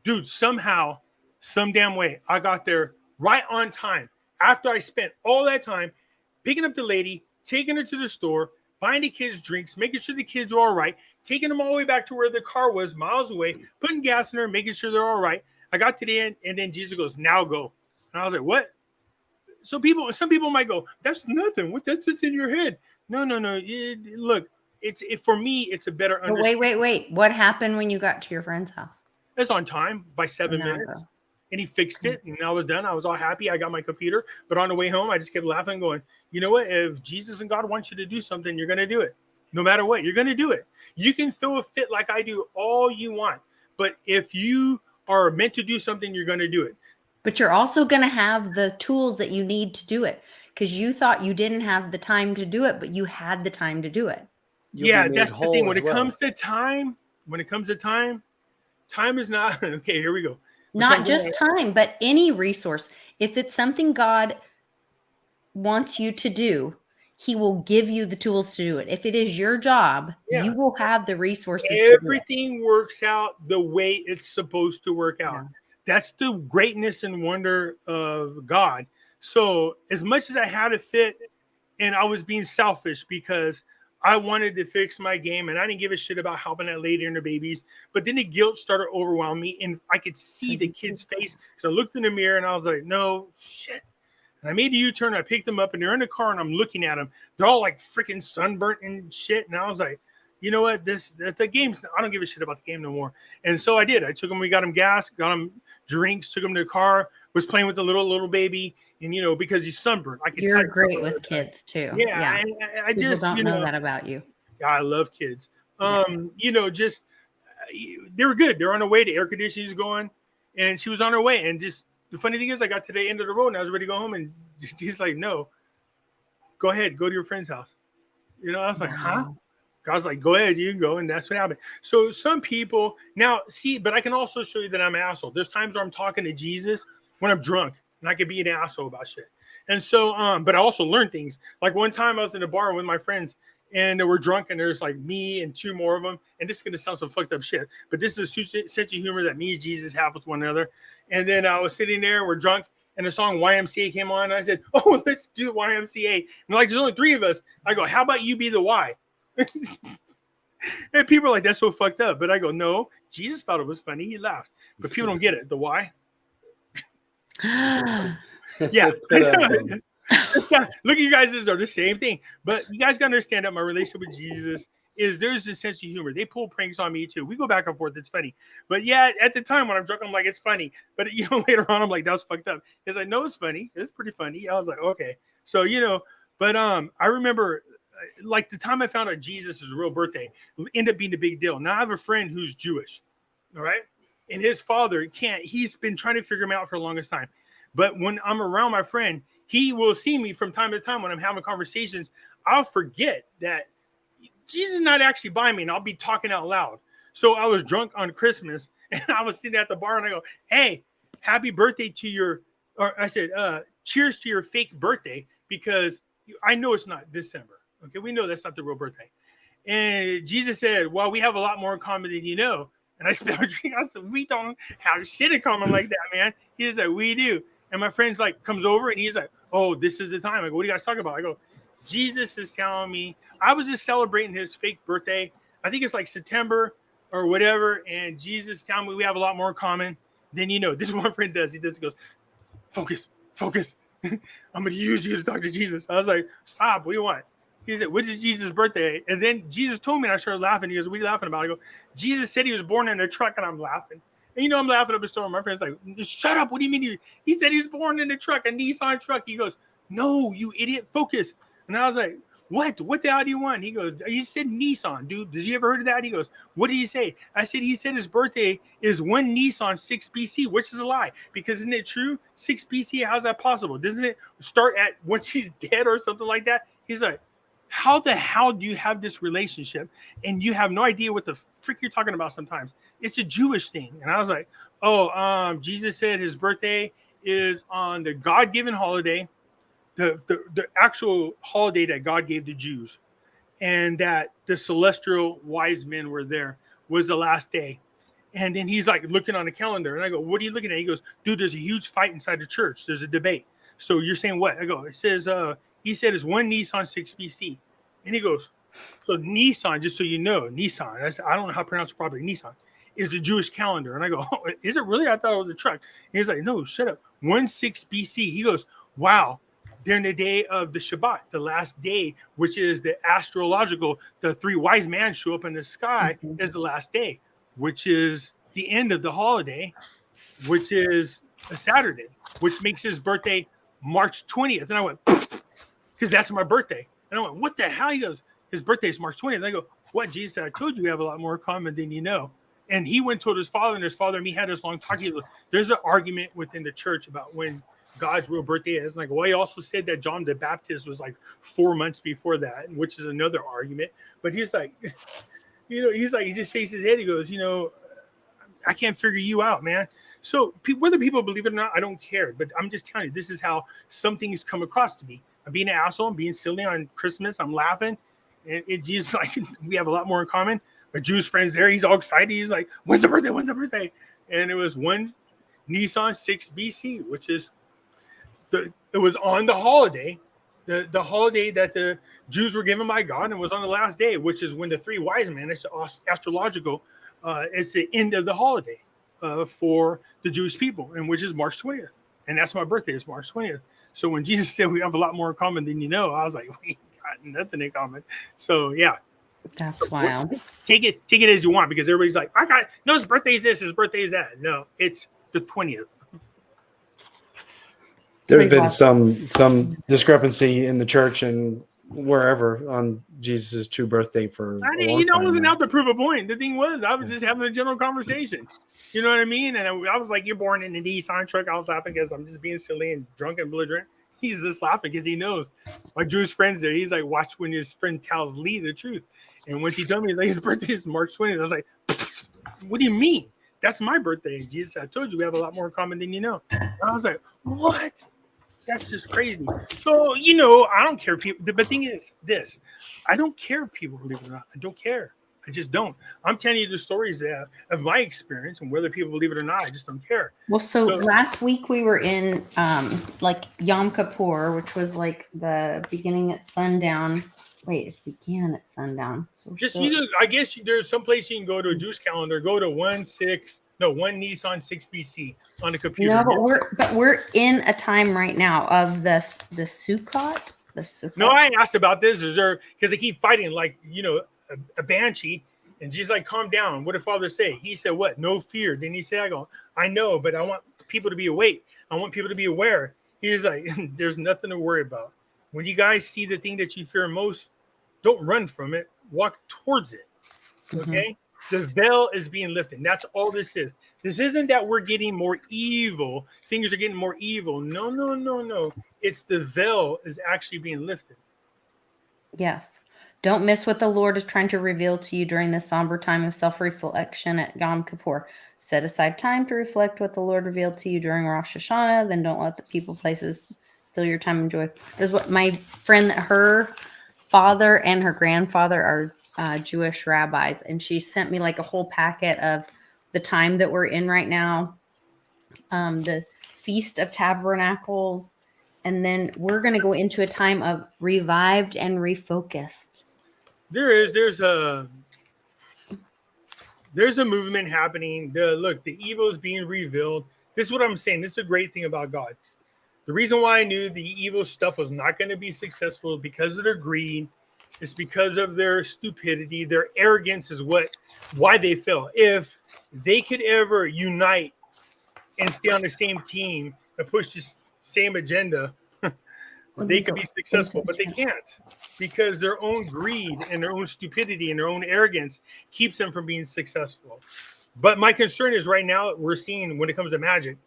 Dude, somehow, some damn way, I got there right on time. After I spent all that time picking up the lady, taking her to the store, buying the kids drinks, making sure the kids were all right, taking them all the way back to where the car was, miles away, putting gas in her, making sure they're all right. I got to the end, and then Jesus goes, now go. And I was like, what? So some people might go, that's nothing. That's just in your head. No. Look, for me, it's a better understanding. Wait. What happened when you got to your friend's house? It's on time by 7 minutes. And he fixed it, and I was done. I was all happy. I got my computer. But on the way home, I just kept laughing, going, you know what? If Jesus and God want you to do something, you're going to do it. No matter what, you're going to do it. You can throw a fit like I do all you want. But if you are meant to do something, you're going to do it. But you're also going to have the tools that you need to do it, because you thought you didn't have the time to do it, but you had the time to do it. Yeah, that's the thing. When it comes to time, time is not, okay, here we go. Not just time, but any resource. If it's something God wants you to do, he will give you the tools to do it. If it is your job, you will have the resources. Everything works out the way it's supposed to work out. Yeah. That's the greatness and wonder of God. So as much as I had a fit, and I was being selfish because I wanted to fix my game, and I didn't give a shit about helping that lady and her babies. But then the guilt started overwhelming me, and I could see the kid's face. So I looked in the mirror, and I was like, no, shit. And I made a U-turn. I picked them up, and they're in the car, and I'm looking at them. They're all like freaking sunburnt and shit. And I was like, you know what? The game's, I don't give a shit about the game no more. And so I did. I took them. We got them gas, got them drinks, took them to the car, was playing with the little baby. And, you know, because he's sunburned. You're great with kids, too. Yeah. I just don't know that about you. Yeah, I love kids. You know, just they were good. They're on their way. The air conditioning is going, and she was on her way. And just the funny thing is, I got to the end of the road, and I was ready to go home, and she's like, "No, go ahead, go to your friend's house." You know, I was like, "Huh?" God's like, "Go ahead, you can go," and that's what happened. So some people now see, but I can also show you that I'm an asshole. There's times where I'm talking to Jesus when I'm drunk. And I could be an asshole about shit. And so, but I also learned things. Like one time I was in a bar with my friends, and we're drunk, and there's like me and two more of them. And this is going to sound some fucked up shit, but this is a sense of humor that me and Jesus have with one another. And then I was sitting there, we're drunk, and the song YMCA came on. And I said, oh, let's do YMCA. And like, there's only three of us. I go, how about you be the Y? And people are like, that's so fucked up. But I go, no, Jesus thought it was funny. He laughed. But people don't get it. The Y. Yeah. Look at you guys are the same thing, but you guys gotta understand that my relationship with Jesus is there's this sense of humor. They pull pranks on me too. We go back and forth. It's funny, but yeah, at the time when I'm drunk, I'm like, it's funny. But you know, later on, I'm like, that was fucked up. Because I know it's funny. It's pretty funny. I was like, okay. So you know, but I remember like the time I found out Jesus' real birthday ended up being a big deal. Now I have a friend who's Jewish, all right. And his father he's been trying to figure him out for the longest time. But when I'm around my friend, he will see me from time to time when I'm having conversations. I'll forget that Jesus is not actually by me, and I'll be talking out loud. So I was drunk on Christmas, and I was sitting at the bar, and I go, hey, happy birthday to I said, cheers to your fake birthday, because I know it's not December. Okay, we know that's not the real birthday. And Jesus said, well, we have a lot more in common than you know. And I spelled a drink. I said, we don't have shit in common like that, man. He's like, we do. And my friend's like, comes over and he's like, oh, this is the time. I go, what are you guys talking about? I go, Jesus is telling me. I was just celebrating his fake birthday. I think it's like September or whatever. And Jesus telling me we have a lot more in common than you know. This is what my friend does. He goes, focus. I'm going to use you to talk to Jesus. I was like, stop. What do you want? He said, what is Jesus' birthday? And then Jesus told me, and I started laughing. He goes, what are you laughing about? I go, Jesus said he was born in a truck, and I'm laughing. And you know, I'm laughing up a storm. My friend's like, shut up. What do you mean? He said he was born in a truck, a Nissan truck. He goes, no, you idiot, focus. And I was like, what? What the hell do you want? He goes, you said Nissan, dude. Did you ever heard of that? He goes, what did he say? I said, he said his birthday is 1 Nissan 6 BC, which is a lie. Because isn't it true? 6 BC, how's that possible? Doesn't it start at once he's dead or something like that? He's like, how the hell do you have this relationship and you have no idea what the frick you're talking about sometimes? it's a Jewish thing. And I was like, oh, Jesus said his birthday is on the God-given holiday, the actual holiday that God gave the Jews, and that the celestial wise men were there, was the last day. And then he's like looking on the calendar, and I go, what are you looking at? He goes, dude, there's a huge fight inside the church. There's a debate. So you're saying what? I go, it says, he said it's 1 Nisan 6 BC. And he goes, so Nisan, just so you know, Nisan, I don't know how to pronounce it properly, Nisan, is the Jewish calendar. And I go, oh, is it really? I thought it was a truck. And he's like, no, shut up. 1/6 BC. He goes, wow, during the day of the Shabbat, the last day, which is the astrological, the 3 wise men show up in the sky, is the last day, which is the end of the holiday, which is a Saturday, which makes his birthday March 20th. And I went, because that's my birthday. And I went, what the hell? He goes, his birthday is March 20th. And I go, what? Jesus said, I told you we have a lot more in common than you know. And he went told his father, and his father and me had this long talk. He goes, there's an argument within the church about when God's real birthday is. And I go, well, he also said that John the Baptist was like 4 months before that, which is another argument. But he's like, he's like, he just shakes his head. He goes, I can't figure you out, man. So whether people believe it or not, I don't care. But I'm just telling you, this is how some things come across to me. I'm being an asshole. I'm being silly on Christmas. I'm laughing. And it just like, we have a lot more in common. My Jewish friend's there. He's all excited. He's like, when's the birthday? When's the birthday? And it was 1 Nisan 6 BC, which is it was on the holiday, the holiday that the Jews were given by God, and was on the last day, which is when the 3 wise men, it's astrological, it's the end of the holiday for the Jewish people, and which is March 20th. And that's my birthday, is March 20th. So when Jesus said we have a lot more in common than you know, I was like, we got nothing in common. So yeah. That's wild. Take it as you want, because everybody's like, no, his birthday is this, his birthday is that. No, it's the 20th. There's been some discrepancy in the church and wherever on Jesus' true birthday for a long time. I wasn't out to prove a point. The thing was, I was just having a general conversation. You know what I mean? And I was like, you're born in a Nissan truck. I was laughing because I'm just being silly and drunk and belligerent. He's just laughing because he knows. My Jewish friend's there. He's like, watch when his friend tells Lee the truth. And when she told me like, his birthday is March 20th, I was like, what do you mean? That's my birthday. Jesus, I told you we have a lot more in common than you know. And I was like, what? That's just crazy. So, I don't care. People, the thing is this. I don't care if people believe it or not. I don't care. I just don't. I'm telling you the stories of my experience, and whether people believe it or not, I just don't care. Well, so last week we were in like Yom Kippur, which was like the beginning at sundown. Wait, it began at sundown. So I guess there's some place you can go to a Jewish calendar, go to 1 Nisan 6 BC on the computer. No, but we're in a time right now of the Sukkot. No, I asked about this. Is there, because they keep fighting like a banshee, and Jesus like, calm down. What did Father say? He said, what? No fear. Then he said, I know, but I want people to be awake. I want people to be aware. He's like, there's nothing to worry about. When you guys see the thing that you fear most, don't run from it. Walk towards it. Okay? Mm-hmm. The veil is being lifted. And that's all this is. This isn't that we're getting more evil. Things are getting more evil. No. It's the veil is actually being lifted. Yes. Don't miss what the Lord is trying to reveal to you during this somber time of self-reflection at Yom Kippur. Set aside time to reflect what the Lord revealed to you during Rosh Hashanah. Then don't let the people, places steal your time and joy. This is what my friend, her father and her grandfather are Jewish rabbis. And she sent me like a whole packet of the time that we're in right now. The Feast of Tabernacles. And then we're going to go into a time of revived and refocused. There's a movement happening. The evil is being revealed. This is what I'm saying. This is a great thing about God. The reason why I knew the evil stuff was not going to be successful is because of their greed. It's because of their stupidity. Their arrogance is why they fell. If they could ever unite and stay on the same team and push this same agenda, they could be successful, but they can't, because their own greed and their own stupidity and their own arrogance keeps them from being successful. But my concern is right now we're seeing, when it comes to magic,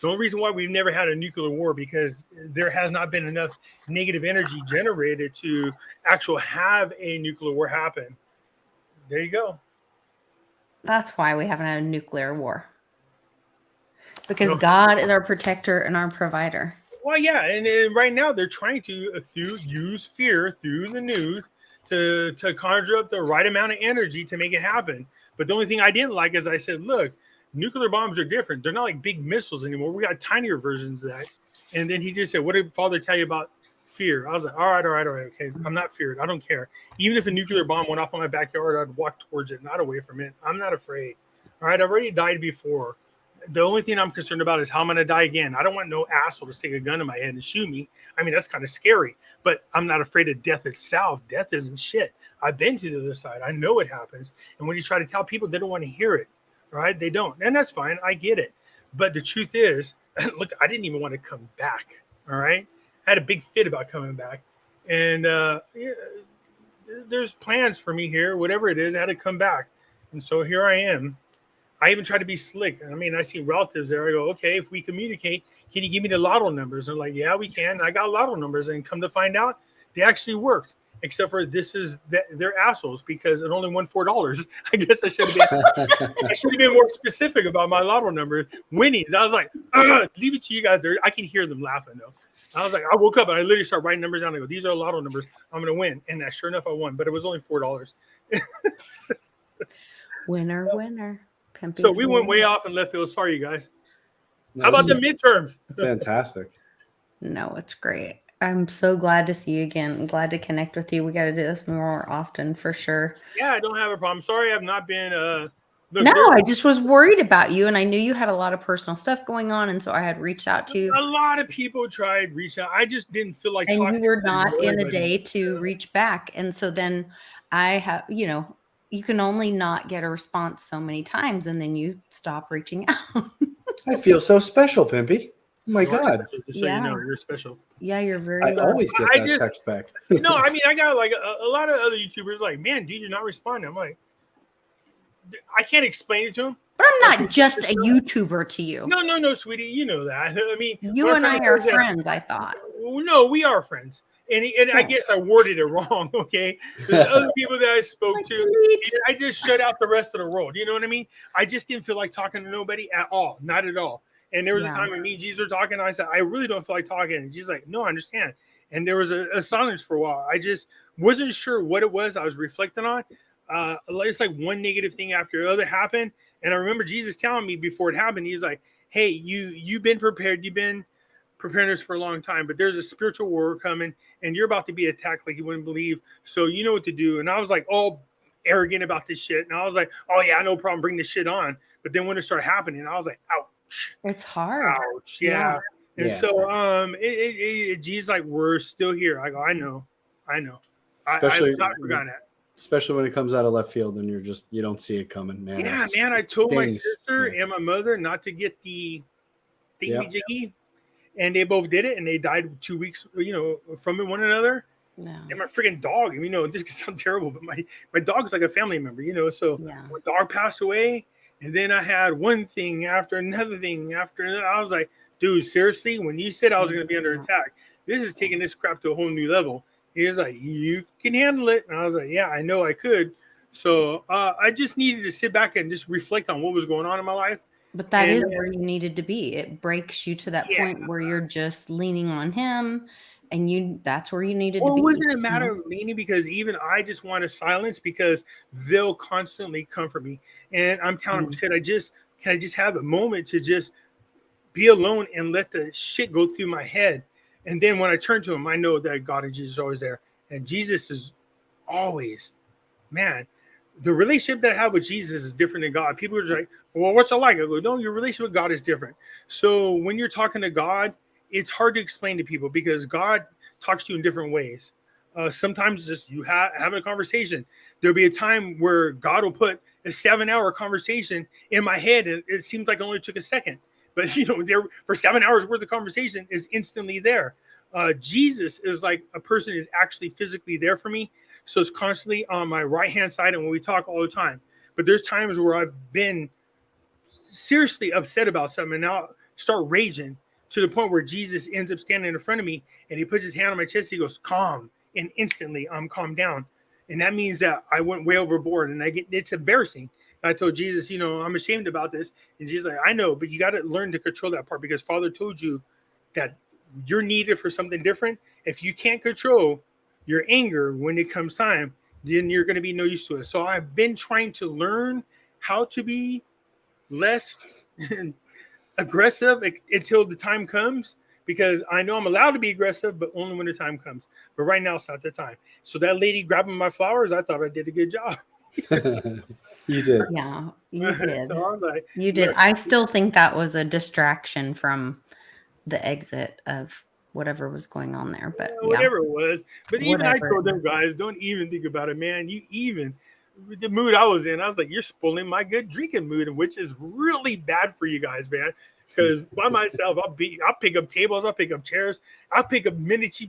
the only reason why we've never had a nuclear war, because there has not been enough negative energy generated to actually have a nuclear war happen. There you go. That's why we haven't had a nuclear war. Because God is our protector and our provider. Well, yeah, and right now they're trying to use fear through the news to conjure up the right amount of energy to make it happen. But the only thing I didn't like is I said, look, nuclear bombs are different. They're not like big missiles anymore. We got tinier versions of that. And then he just said, what did Father tell you about fear? I was like, all right, okay. I'm not feared. I don't care. Even if a nuclear bomb went off in my backyard, I'd walk towards it, not away from it. I'm not afraid. All right, I've already died before. The only thing I'm concerned about is how I'm going to die again. I don't want no asshole to stick a gun in my head and shoot me. I mean, that's kind of scary, but I'm not afraid of death itself. Death isn't shit. I've been to the other side. I know it happens. And when you try to tell people, they don't want to hear it, right? They don't. And that's fine. I get it. But the truth is, look, I didn't even want to come back, all right? I had a big fit about coming back. And there's plans for me here, whatever it is, I had to come back. And so here I am. I even try to be slick. I mean, I see relatives there. I go, okay, if we communicate, can you give me the lotto numbers? They're like, yeah, we can. I got lotto numbers. And come to find out, they actually worked. Except for they're assholes because it only won $4. I guess I should have been more specific about my lotto number winnings. I was like, leave it to you guys there. I can hear them laughing though. I was like, I woke up and I literally started writing numbers down. I go, these are lotto numbers. I'm going to win. And sure enough, I won, but it was only $4. Winner. Pimpy So we went way off in left field. Sorry, you guys. No, How about the midterms? Fantastic. No, it's great. I'm so glad to see you again. I'm glad to connect with you. We got to do this more often for sure. Yeah, I don't have a problem. Sorry, I've not been. I just was worried about you, and I knew you had a lot of personal stuff going on, and so I had reached out to you. A lot of people tried reaching out. I just didn't feel like. And you were not in a day to reach back, and so then I have, you can only not get a response so many times, and then you stop reaching out. I feel so special, Pimpy. Oh my God. Just so you know, you're special. Yeah, you're very. I always get that text back. No, I mean, I got like a lot of other YouTubers like, man, dude, you're not responding. I'm like, I can't explain it to them. But I'm not just a YouTuber to you. No, sweetie. You know that. I mean, you and I are friends, I thought. No, we are friends. And I guess I worded it wrong, okay? The other people that I spoke to, I just shut out the rest of the world. You know what I mean? I just didn't feel like talking to nobody at all. Not at all. And there was a time when me and Jesus were talking, and I said, I really don't feel like talking. And Jesus like, no, I understand. And there was a silence for a while. I just wasn't sure what it was I was reflecting on. It's like one negative thing after the other happened. And I remember Jesus telling me before it happened, he was like, hey, you've been prepared. You've been preparing us for a long time, but there's a spiritual war coming and you're about to be attacked like you wouldn't believe. So you know what to do. And I was like all arrogant about this shit. And I was like, oh yeah, no problem. Bring this shit on. But then when it started happening, I was like, ouch. It's hard. Ouch. Yeah. And so Jesus like, we're still here. I go, I know. I've not forgotten that. Especially when it comes out of left field and you don't see it coming, man. Yeah, man. I told my sister and my mother not to get the thingy-jiggy. And they both did it, and they died 2 weeks, from one another. No. And my freaking dog, this can sound terrible, but my dog's like a family member, So my dog passed away, and then I had one thing after another thing after another. I was like, dude, seriously, when you said I was going to be under attack, this is taking this crap to a whole new level. He was like, you can handle it. And I was like, yeah, I know I could. So I just needed to sit back and just reflect on what was going on in my life. But that is where you needed to be. It breaks you to that point where you're just leaning on him, and that's where you needed to be. It wasn't a matter of leaning because even I just wanted silence because they'll constantly come for me. And I'm telling them, can I just have a moment to just be alone and let the shit go through my head? And then when I turn to him, I know that God and Jesus are always there. And Jesus is always, man. The relationship that I have with Jesus is different than God. People are just like, well, what's it like? I go, no, your relationship with God is different. So when you're talking to God, it's hard to explain to people because God talks to you in different ways. Sometimes just you having a conversation. There'll be a time where God will put a 7-hour conversation in my head. And it seems like it only took a second. But, there for 7 hours worth of conversation is instantly there. Jesus is like a person is actually physically there for me. So it's constantly on my right-hand side, and when we talk all the time. But there's times where I've been seriously upset about something, and now start raging to the point where Jesus ends up standing in front of me, and he puts his hand on my chest. He goes, calm, and instantly I'm calmed down. And that means that I went way overboard, and it's embarrassing I told Jesus, I'm ashamed about this. And Jesus like, I know, but you got to learn to control that part because Father told you that you're needed for something different. If you can't control your anger when it comes time, then you're going to be no use to it. So I've been trying to learn how to be less aggressive until the time comes, because I know I'm allowed to be aggressive, but only when the time comes. But right now, it's not the time. So that lady grabbing my flowers, I thought I did a good job. You did. Yeah, you did. So I was like, You did. I still think that was a distraction from the exit of whatever was going on there. But yeah, whatever it was. But even I Whatever. told them guys, don't even think about it, man. You even the mood I was in, I was like, you're spoiling my good drinking mood, which is really bad for you guys, man. Because by myself, I'll pick up tables, I'll pick up chairs, I'll pick up midgets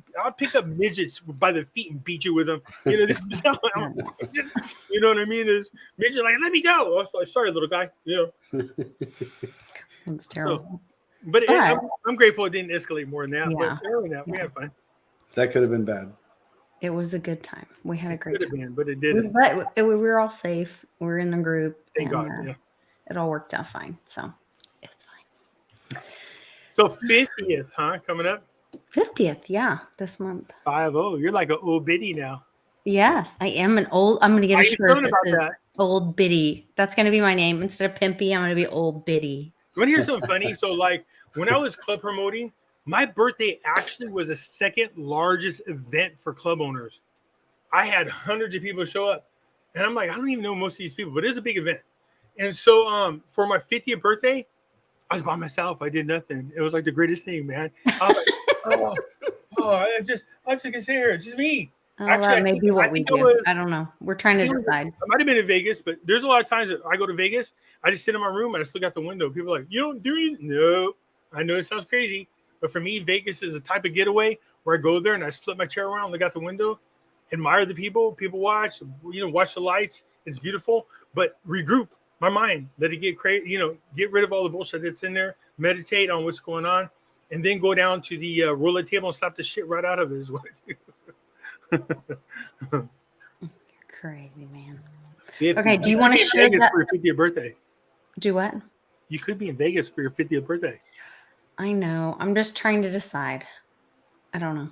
by the feet and beat you with them. This is how you know what I mean? Is midget like, let me go? I was like, sorry, little guy. It's terrible. So, but I'm grateful it didn't escalate more than that. Yeah. But other than that, we had fun. That could have been bad. It was a good time. We had a great Could have time. been, but it didn't. But we were all safe. We were in a group. Thank God. And, it all worked out fine. So it's fine. So 50th, huh? Coming up. 50th, yeah, this month. 50. You're like an old biddy now. Yes, I am I'm going to get How a you shirt feeling that about says that? Old Biddy. That's going to be my name. Instead of Pimpy, I'm going to be Old Biddy. You want to hear something funny? So, like, when I was club promoting, my birthday actually was the second largest event for club owners. I had hundreds of people show up. And I'm like, I don't even know most of these people, but it's a big event. And so for my 50th birthday, I was by myself. I did nothing. It was like the greatest thing, man. I was like, I'm just going to sit here. It's just me. Oh, Actually, that may be what we do. I don't know. We're trying to decide. I might have been in Vegas, but there's a lot of times that I go to Vegas, I just sit in my room and I just look out the window. People are like, you don't do anything? No. I know it sounds crazy, but for me, Vegas is a type of getaway where I go there and I just flip my chair around, look out the window, admire the people watch, watch the lights. It's beautiful, but regroup my mind, let it get crazy, get rid of all the bullshit that's in there, meditate on what's going on, and then go down to the roulette table and slap the shit right out of it is what I do. You're crazy, man. Okay, okay, do you want to share Vegas for your 50th birthday? Do what? You could be in Vegas for your 50th birthday. I know. I'm just trying to decide. I don't know.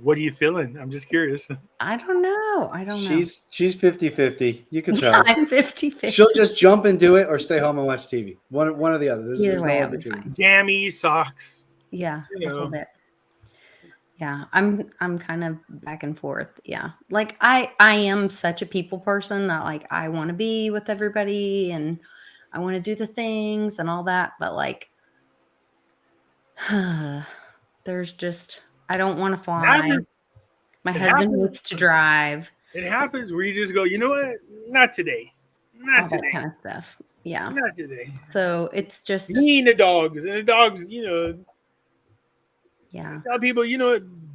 What are you feeling? I'm just curious. I don't know. She's 50-50. You can tell. Yeah, I'm 50-50. She'll just jump and do it or stay home and watch TV. One or the other. Either way, no I'll be fine. Jammy socks. Yeah, a little bit. Yeah, I'm kind of back and forth. Yeah. Like I am such a people person that like I want to be with everybody and I want to do the things and all that, but like there's just I don't want to fly. My husband needs to drive. It happens where you just go, you know what? Not today. Not today. That kind of stuff. Yeah. Not today. So it's just me and the dogs. And the dogs, yeah. Tell people,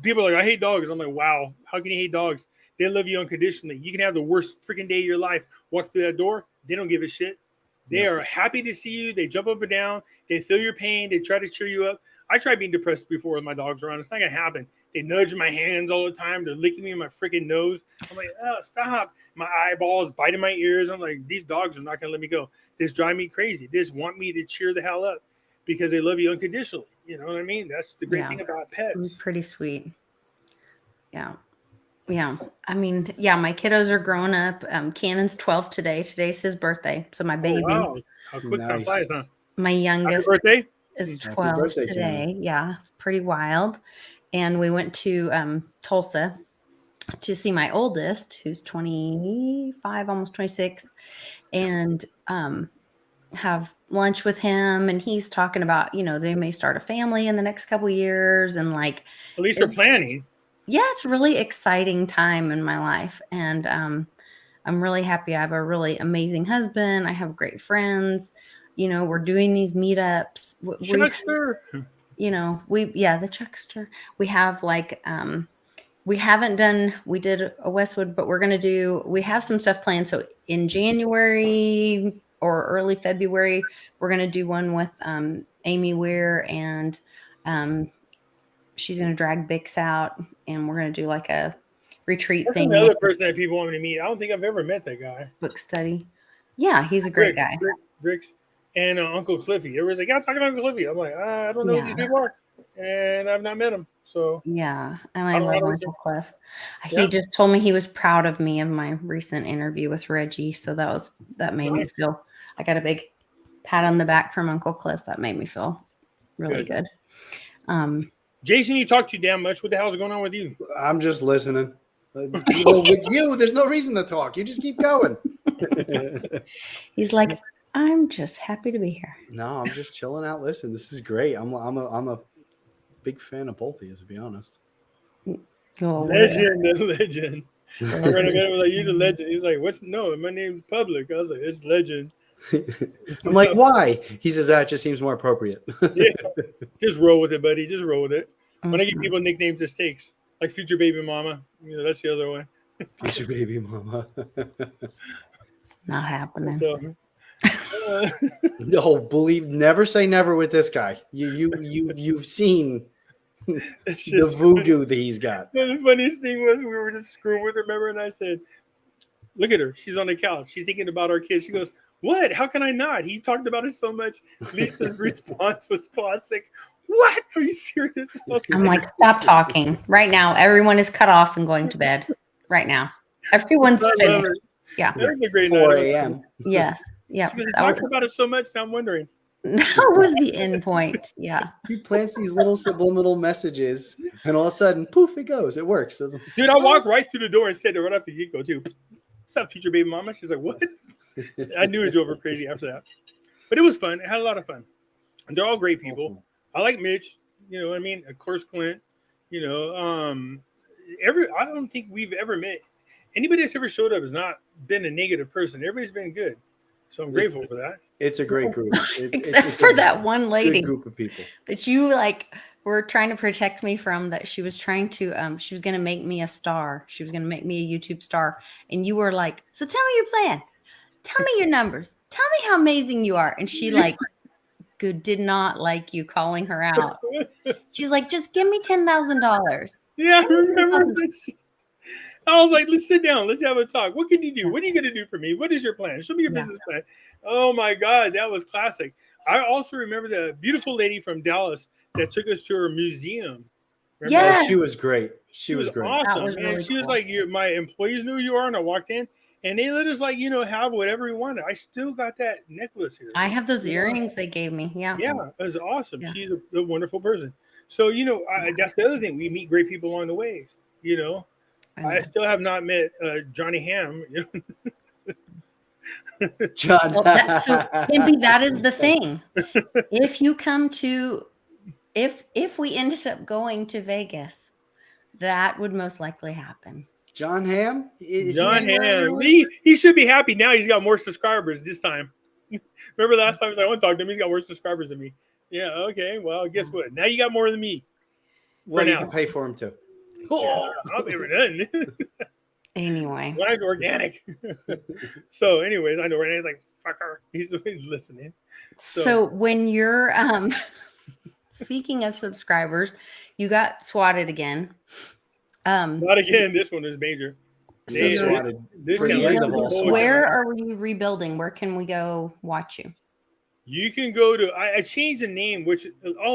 people are like, I hate dogs. I'm like, wow, how can you hate dogs? They love you unconditionally. You can have the worst freaking day of your life. Walk through that door. They don't give a shit. They are happy to see you. They jump up and down. They feel your pain. They try to cheer you up. I tried being depressed before with my dogs around. It's not going to happen. They nudge my hands all the time. They're licking me in my freaking nose. I'm like, oh, stop. My eyeballs biting my ears. I'm like, these dogs are not going to let me go. This drive me crazy. They just want me to cheer the hell up because they love you unconditionally. You know what I mean? That's the great thing about pets. It's pretty sweet. Yeah. Yeah. I mean, yeah, my kiddos are growing up. Cannon's 12 today. Today's his birthday. So my baby. Oh, wow. How quick time flies, huh? My youngest Happy birthday. Is 12 today. Cannon. Yeah. Pretty wild. And we went to Tulsa to see my oldest, who's 25, almost 26, and have lunch with him. And he's talking about, they may start a family in the next couple of years. And like, at least they're planning. Yeah, it's a really exciting time in my life. And I'm really happy. I have a really amazing husband. I have great friends. We're doing these meetups. Chuckster. The Chuckster. We have like, we did a Westwood, but we have some stuff planned. So in January or early February, we're going to do one with Amy Weir, and she's going to drag Bix out, and we're going to do like a retreat thing. Another person that people want me to meet. I don't think I've ever met that guy. Book study. Yeah, he's a great guy. Bricks, and Uncle Cliffy. Everybody's like, "Yeah, I'm talking to Uncle Cliffy." I'm like, I don't know who these people are, and I've not met him. So yeah, and I love Uncle Cliff. Yeah. He just told me he was proud of me in my recent interview with Reggie, so that made me feel. I got a big pat on the back from Uncle Cliff. That made me feel really good. Jason, you talk too damn much. What the hell's going on with you? I'm just listening. With you, there's no reason to talk. You just keep going. He's like, I'm just happy to be here. No, I'm just chilling out. Listen, this is great. I'm a big fan of both of you, to be honest. Legend. I'm gonna get him like, "You the legend." He's like, "What's no? My name's public." I was like, "It's Legend." I'm like, why? He says that just seems more appropriate. Yeah, just roll with it, buddy. Just roll with it. When I give people nicknames, it stakes. Like Future Baby Mama. That's the other one. Future Baby Mama. Not happening. So, no, never say never with this guy. You've seen the voodoo that he's got. The funniest thing was we were just screwing with her, remember? And I said, "Look at her. She's on the couch. She's thinking about our kids." She goes, "What? How can I not? He talked about it so much." Lisa's response was classic. "What? Are you serious?" I'm like, stop talking. Right now, everyone is cut off and going to bed. Right now. Everyone's finished. Yeah. That was a great 4 night. a.m. Yes. Yeah. He talks about it so much, now I'm wondering. That was the end point. Yeah. He plants these little subliminal messages, and all of a sudden, poof, it goes. It works. Dude, I walked right through the door and said it right after Geeko, too. "What's up, Future Baby Mama?" She's like, "What?" I knew it drove her crazy after that. But it was fun. It had a lot of fun. And they're all great people. I like Mitch. You know what I mean? Of course, Clint. You know, I don't think we've ever met anybody that's ever showed up has not been a negative person. Everybody's been good. So I'm grateful for that. It's a great group. Except for that one lady group of people that you like were trying to protect me from, that she was trying to she was going to make me a star. She was going to make me a YouTube star. And you were like, "So tell me your plan. Tell me your numbers. Tell me how amazing you are." And she like did not like you calling her out. She's like, "Just give me $10,000. Yeah, I remember this. I was like, "Let's sit down. Let's have a talk. What can you do? What are you going to do for me? What is your plan? Show me your business plan." Oh, my God. That was classic. I also remember the beautiful lady from Dallas that took us to her museum. Yeah. Oh, she was great. She was great. Awesome. Was really she was cool. like, "My employees knew who you are." And I walked in and they let us have whatever we wanted. I still got that necklace here. I have those earrings they gave me. Yeah. Yeah, it was awesome. Yeah. She's a wonderful person. So, that's the other thing. We meet great people along the way. I still have not met Johnny Ham. John. Well, so Pimpy, that is the thing. If you come to, if we ended up going to Vegas, that would most likely happen. John Ham? John Ham. He should be happy now. He's got more subscribers this time. Remember last time I want to talk to him? He's got more subscribers than me. Yeah. Okay. Well, guess what? Now you got more than me. Well, you can pay for him too. Oh, I'll be done. Anyway, Mine's organic. So, anyways, I know Renee's like, "Fucker." He's listening. So when you're speaking of subscribers, you got swatted again. Not again. This one is major. Where are you rebuilding? Where can we go watch you? You can go to. I changed the name, which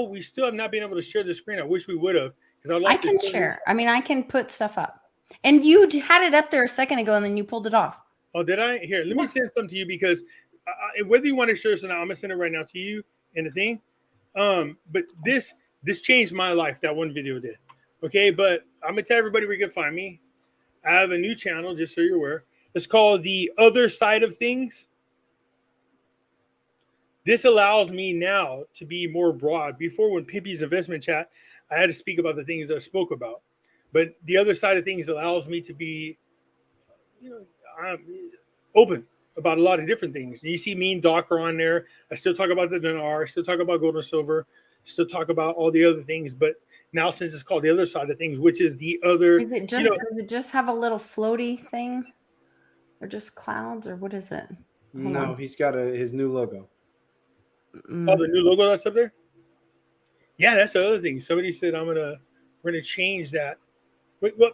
we still have not been able to share the screen. I wish we would have, because I can share. I mean, I can put stuff up. And you had it up there a second ago, and then you pulled it off. Oh, did I? Here, let me send something to you, because whether you want to share this or not, I'm gonna send it right now to you in the thing. But this changed my life. That one video did. Okay, but I'm gonna tell everybody where you can find me. I have a new channel, just so you're aware. It's called The Other Side of Things. This allows me now to be more broad. Before, when Pimpy's investment chat, I had to speak about the things I spoke about. But The Other Side of Things allows me to be, open about a lot of different things. And you see me and Doc are on there. I still talk about the dinar. I still talk about gold and silver. Still talk about all the other things. But now, since it's called The Other Side of Things, which is the other, does it just have a little floaty thing, or just clouds, or what is it? No, he's got his new logo. Oh, the new logo that's up there. Yeah, that's the other thing. Somebody said we're gonna change that. Wait, go,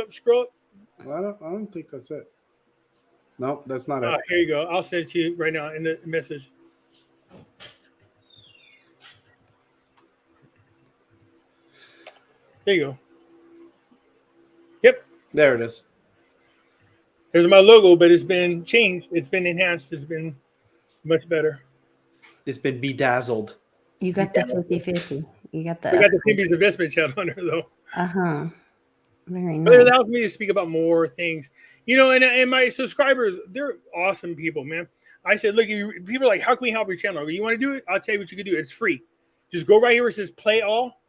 scroll up. I don't think that's it. No, that's not it. Here you go. I'll send it to you right now in the message. There you go. Yep. There it is. There's my logo, but it's been changed. It's been enhanced. It's been much better. It's been bedazzled. You got the 50-50. You got the. I got the Pimpy's investment channel on there though. Very But it nice. allows me to speak about more things, you know. And my subscribers, they're awesome people, man. I said, look, people are like, how can we help your channel? You want to do it? I'll tell you what you can do. It's free. Just go right here where it says play all.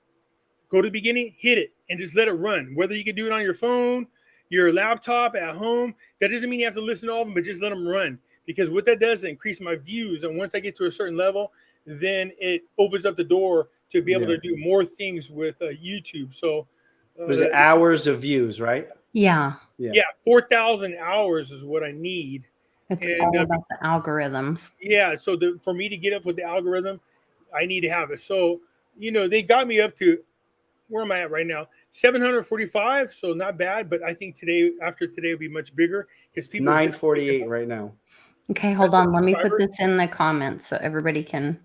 Go to the beginning, hit it, and just let it run. Whether you can do it on your phone, your laptop, at home, that doesn't mean you have to listen to all of them, but just let them run. Because what that does is increase my views. And once I get to a certain level, then it opens up the door to be able to do more things with YouTube. So was it hours of views, right? Yeah. 4,000 hours is what I need. It's all about the algorithms. Yeah. So for me to get up with the algorithm, I need to have it. So, you know, they got me up to, where am I at right now? 745. So not bad. But I think after today will be much bigger because people 948 right now. Okay, hold on. Let me put this in the comments so everybody can.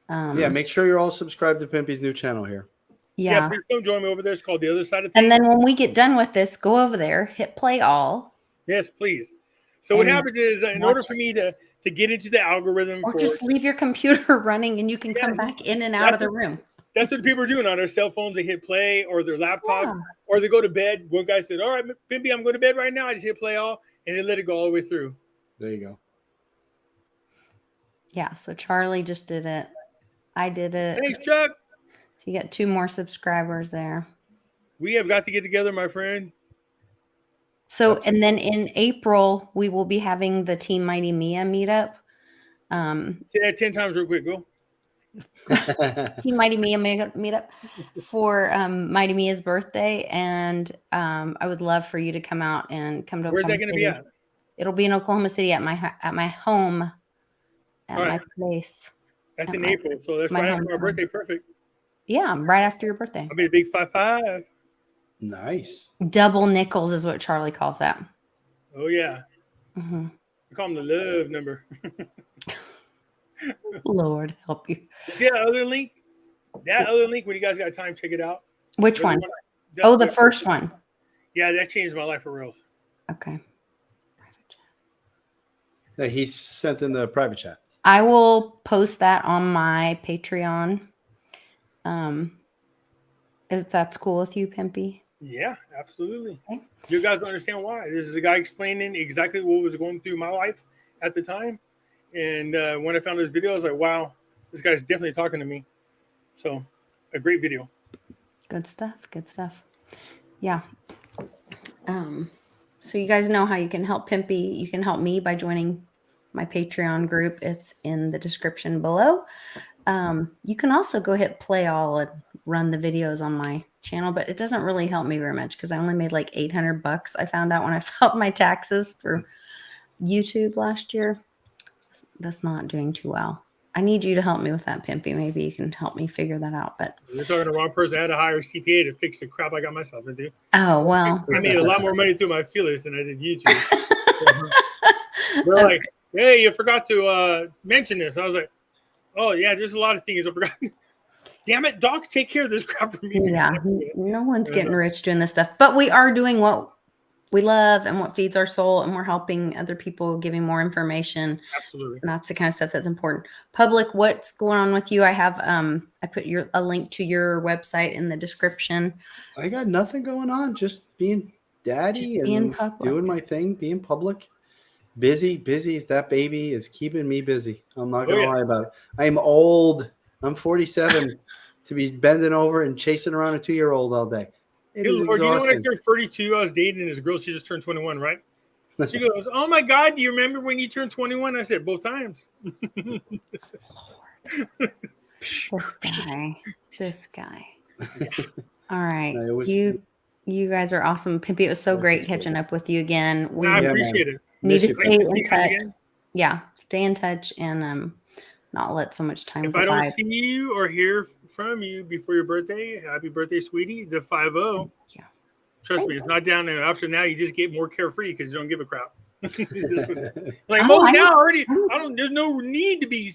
Make sure you're all subscribed to Pimpy's new channel here. Yeah. Please come join me over there. It's called The Other Side of Things. And then when we get done with this, go over there, hit play all. Yes, please. So what happens is, in order for me to get into the algorithm, or just leave your computer running and you can come back in and out of the room. That's what people are doing on their cell phones. They hit play or their laptops, or they go to bed. One guy said, all right, Pimpy, I'm going to bed right now. I just hit play all, and they let it go all the way through. There you go. Yeah, so Charlie just did it. I did it. Thanks, Chuck. So you got 2 more subscribers there. We have got to get together, my friend. So, and then in April, we will be having the Team Mighty Mia meetup. Say that 10 times real quick. Go. Team Mighty Mia meetup for Mighty Mia's birthday. And I would love for you to come out and come to Where's that going to be at? It'll be in Oklahoma City at my home, at my place. That's in April, so that's right after my birthday. Perfect. Yeah, right after your birthday. I'll be a big 5'5". Nice. Double nickels is what Charlie calls that. Oh yeah. We call him the love number. Lord help you. See that other link? That other link, when you guys got time, check it out. Which one? Oh, the first one. Yeah, that changed my life for reals. Okay. Yeah, he sent in the private chat. I will post that on my Patreon. If that's cool with you, Pimpy. Yeah, absolutely. Okay. You guys don't understand why. This is a guy explaining exactly what was going through my life at the time. And when I found this video, I was like, wow, this guy's definitely talking to me. So a great video. Good stuff. Good stuff. Yeah. So you guys know how you can help Pimpy. You can help me by joining my Patreon group. It's in the description below. You can also go hit play all and run the videos on my channel, but it doesn't really help me very much because I only made like $800. I found out when I filed my taxes through YouTube last year. That's not doing too well. I need you to help me with that, Pimpy. Maybe you can help me figure that out. But you're talking to the wrong person. I had to hire a CPA to fix the crap I got myself into. Oh, well. I made a lot more money through my affiliates than I did YouTube. They're like, hey, you forgot to mention this. I was like, oh, yeah, there's a lot of things I forgot. Damn it, Doc, take care of this crap for me. Yeah, no one's getting rich doing this stuff. But we are doing what we love and what feeds our soul, and we're helping other people, giving more information. Absolutely. And that's the kind of stuff that's important. Public, what's going on with you? I have I put a link to your website in the description. I got nothing going on, just being daddy and doing my thing, being public. Busy as that baby is keeping me busy. I'm not gonna lie about it. I'm old. I'm 47 to be bending over and chasing around a 2-year-old all day. It is exhausting. You know, when I turned 32, I was dating this girl. She just turned 21, right? She goes, "Oh my God, do you remember when you turned 21?" I said, "Both times." This guy. All right, you guys are awesome, Pimpy. It was so great catching up with you again. I appreciate it. Need to stay in touch. Yeah, stay in touch and not let so much time go by. If I don't see you or hear from you before your birthday, happy birthday, sweetie. The 50. Yeah. Trust me, it's not down there. After now, you just get more carefree because you don't give a crap. Like, oh, now already, there's no need to be,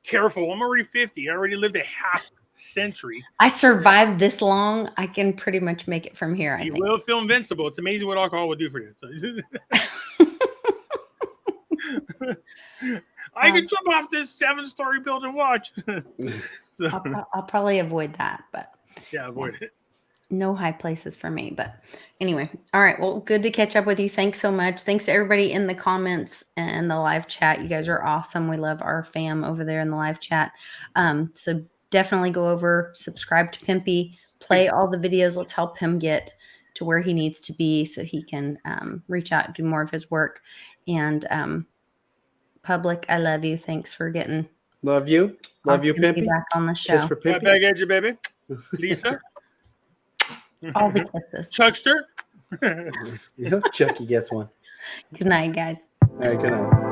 careful. I'm already 50. I already lived a half century. I survived this long. I can pretty much make it from here. I think. You will feel invincible. It's amazing what alcohol will do for you. I can jump off this 7-story building and watch. I'll probably avoid that, but yeah, avoid it. No high places for me. But anyway, all right. Well, good to catch up with you. Thanks so much. Thanks to everybody in the comments and the live chat. You guys are awesome. We love our fam over there in the live chat. So definitely go over, subscribe to Pimpy, play all the videos. Let's help him get to where he needs to be so he can reach out and do more of his work. And public, I love you. Thanks for getting. Love you. Love you, Pimpy. Back on the show. Kiss for Pimpy. Back at you, baby. Lisa. All the kisses. Chuckster. Chucky gets one. Good night, guys. All right, good night.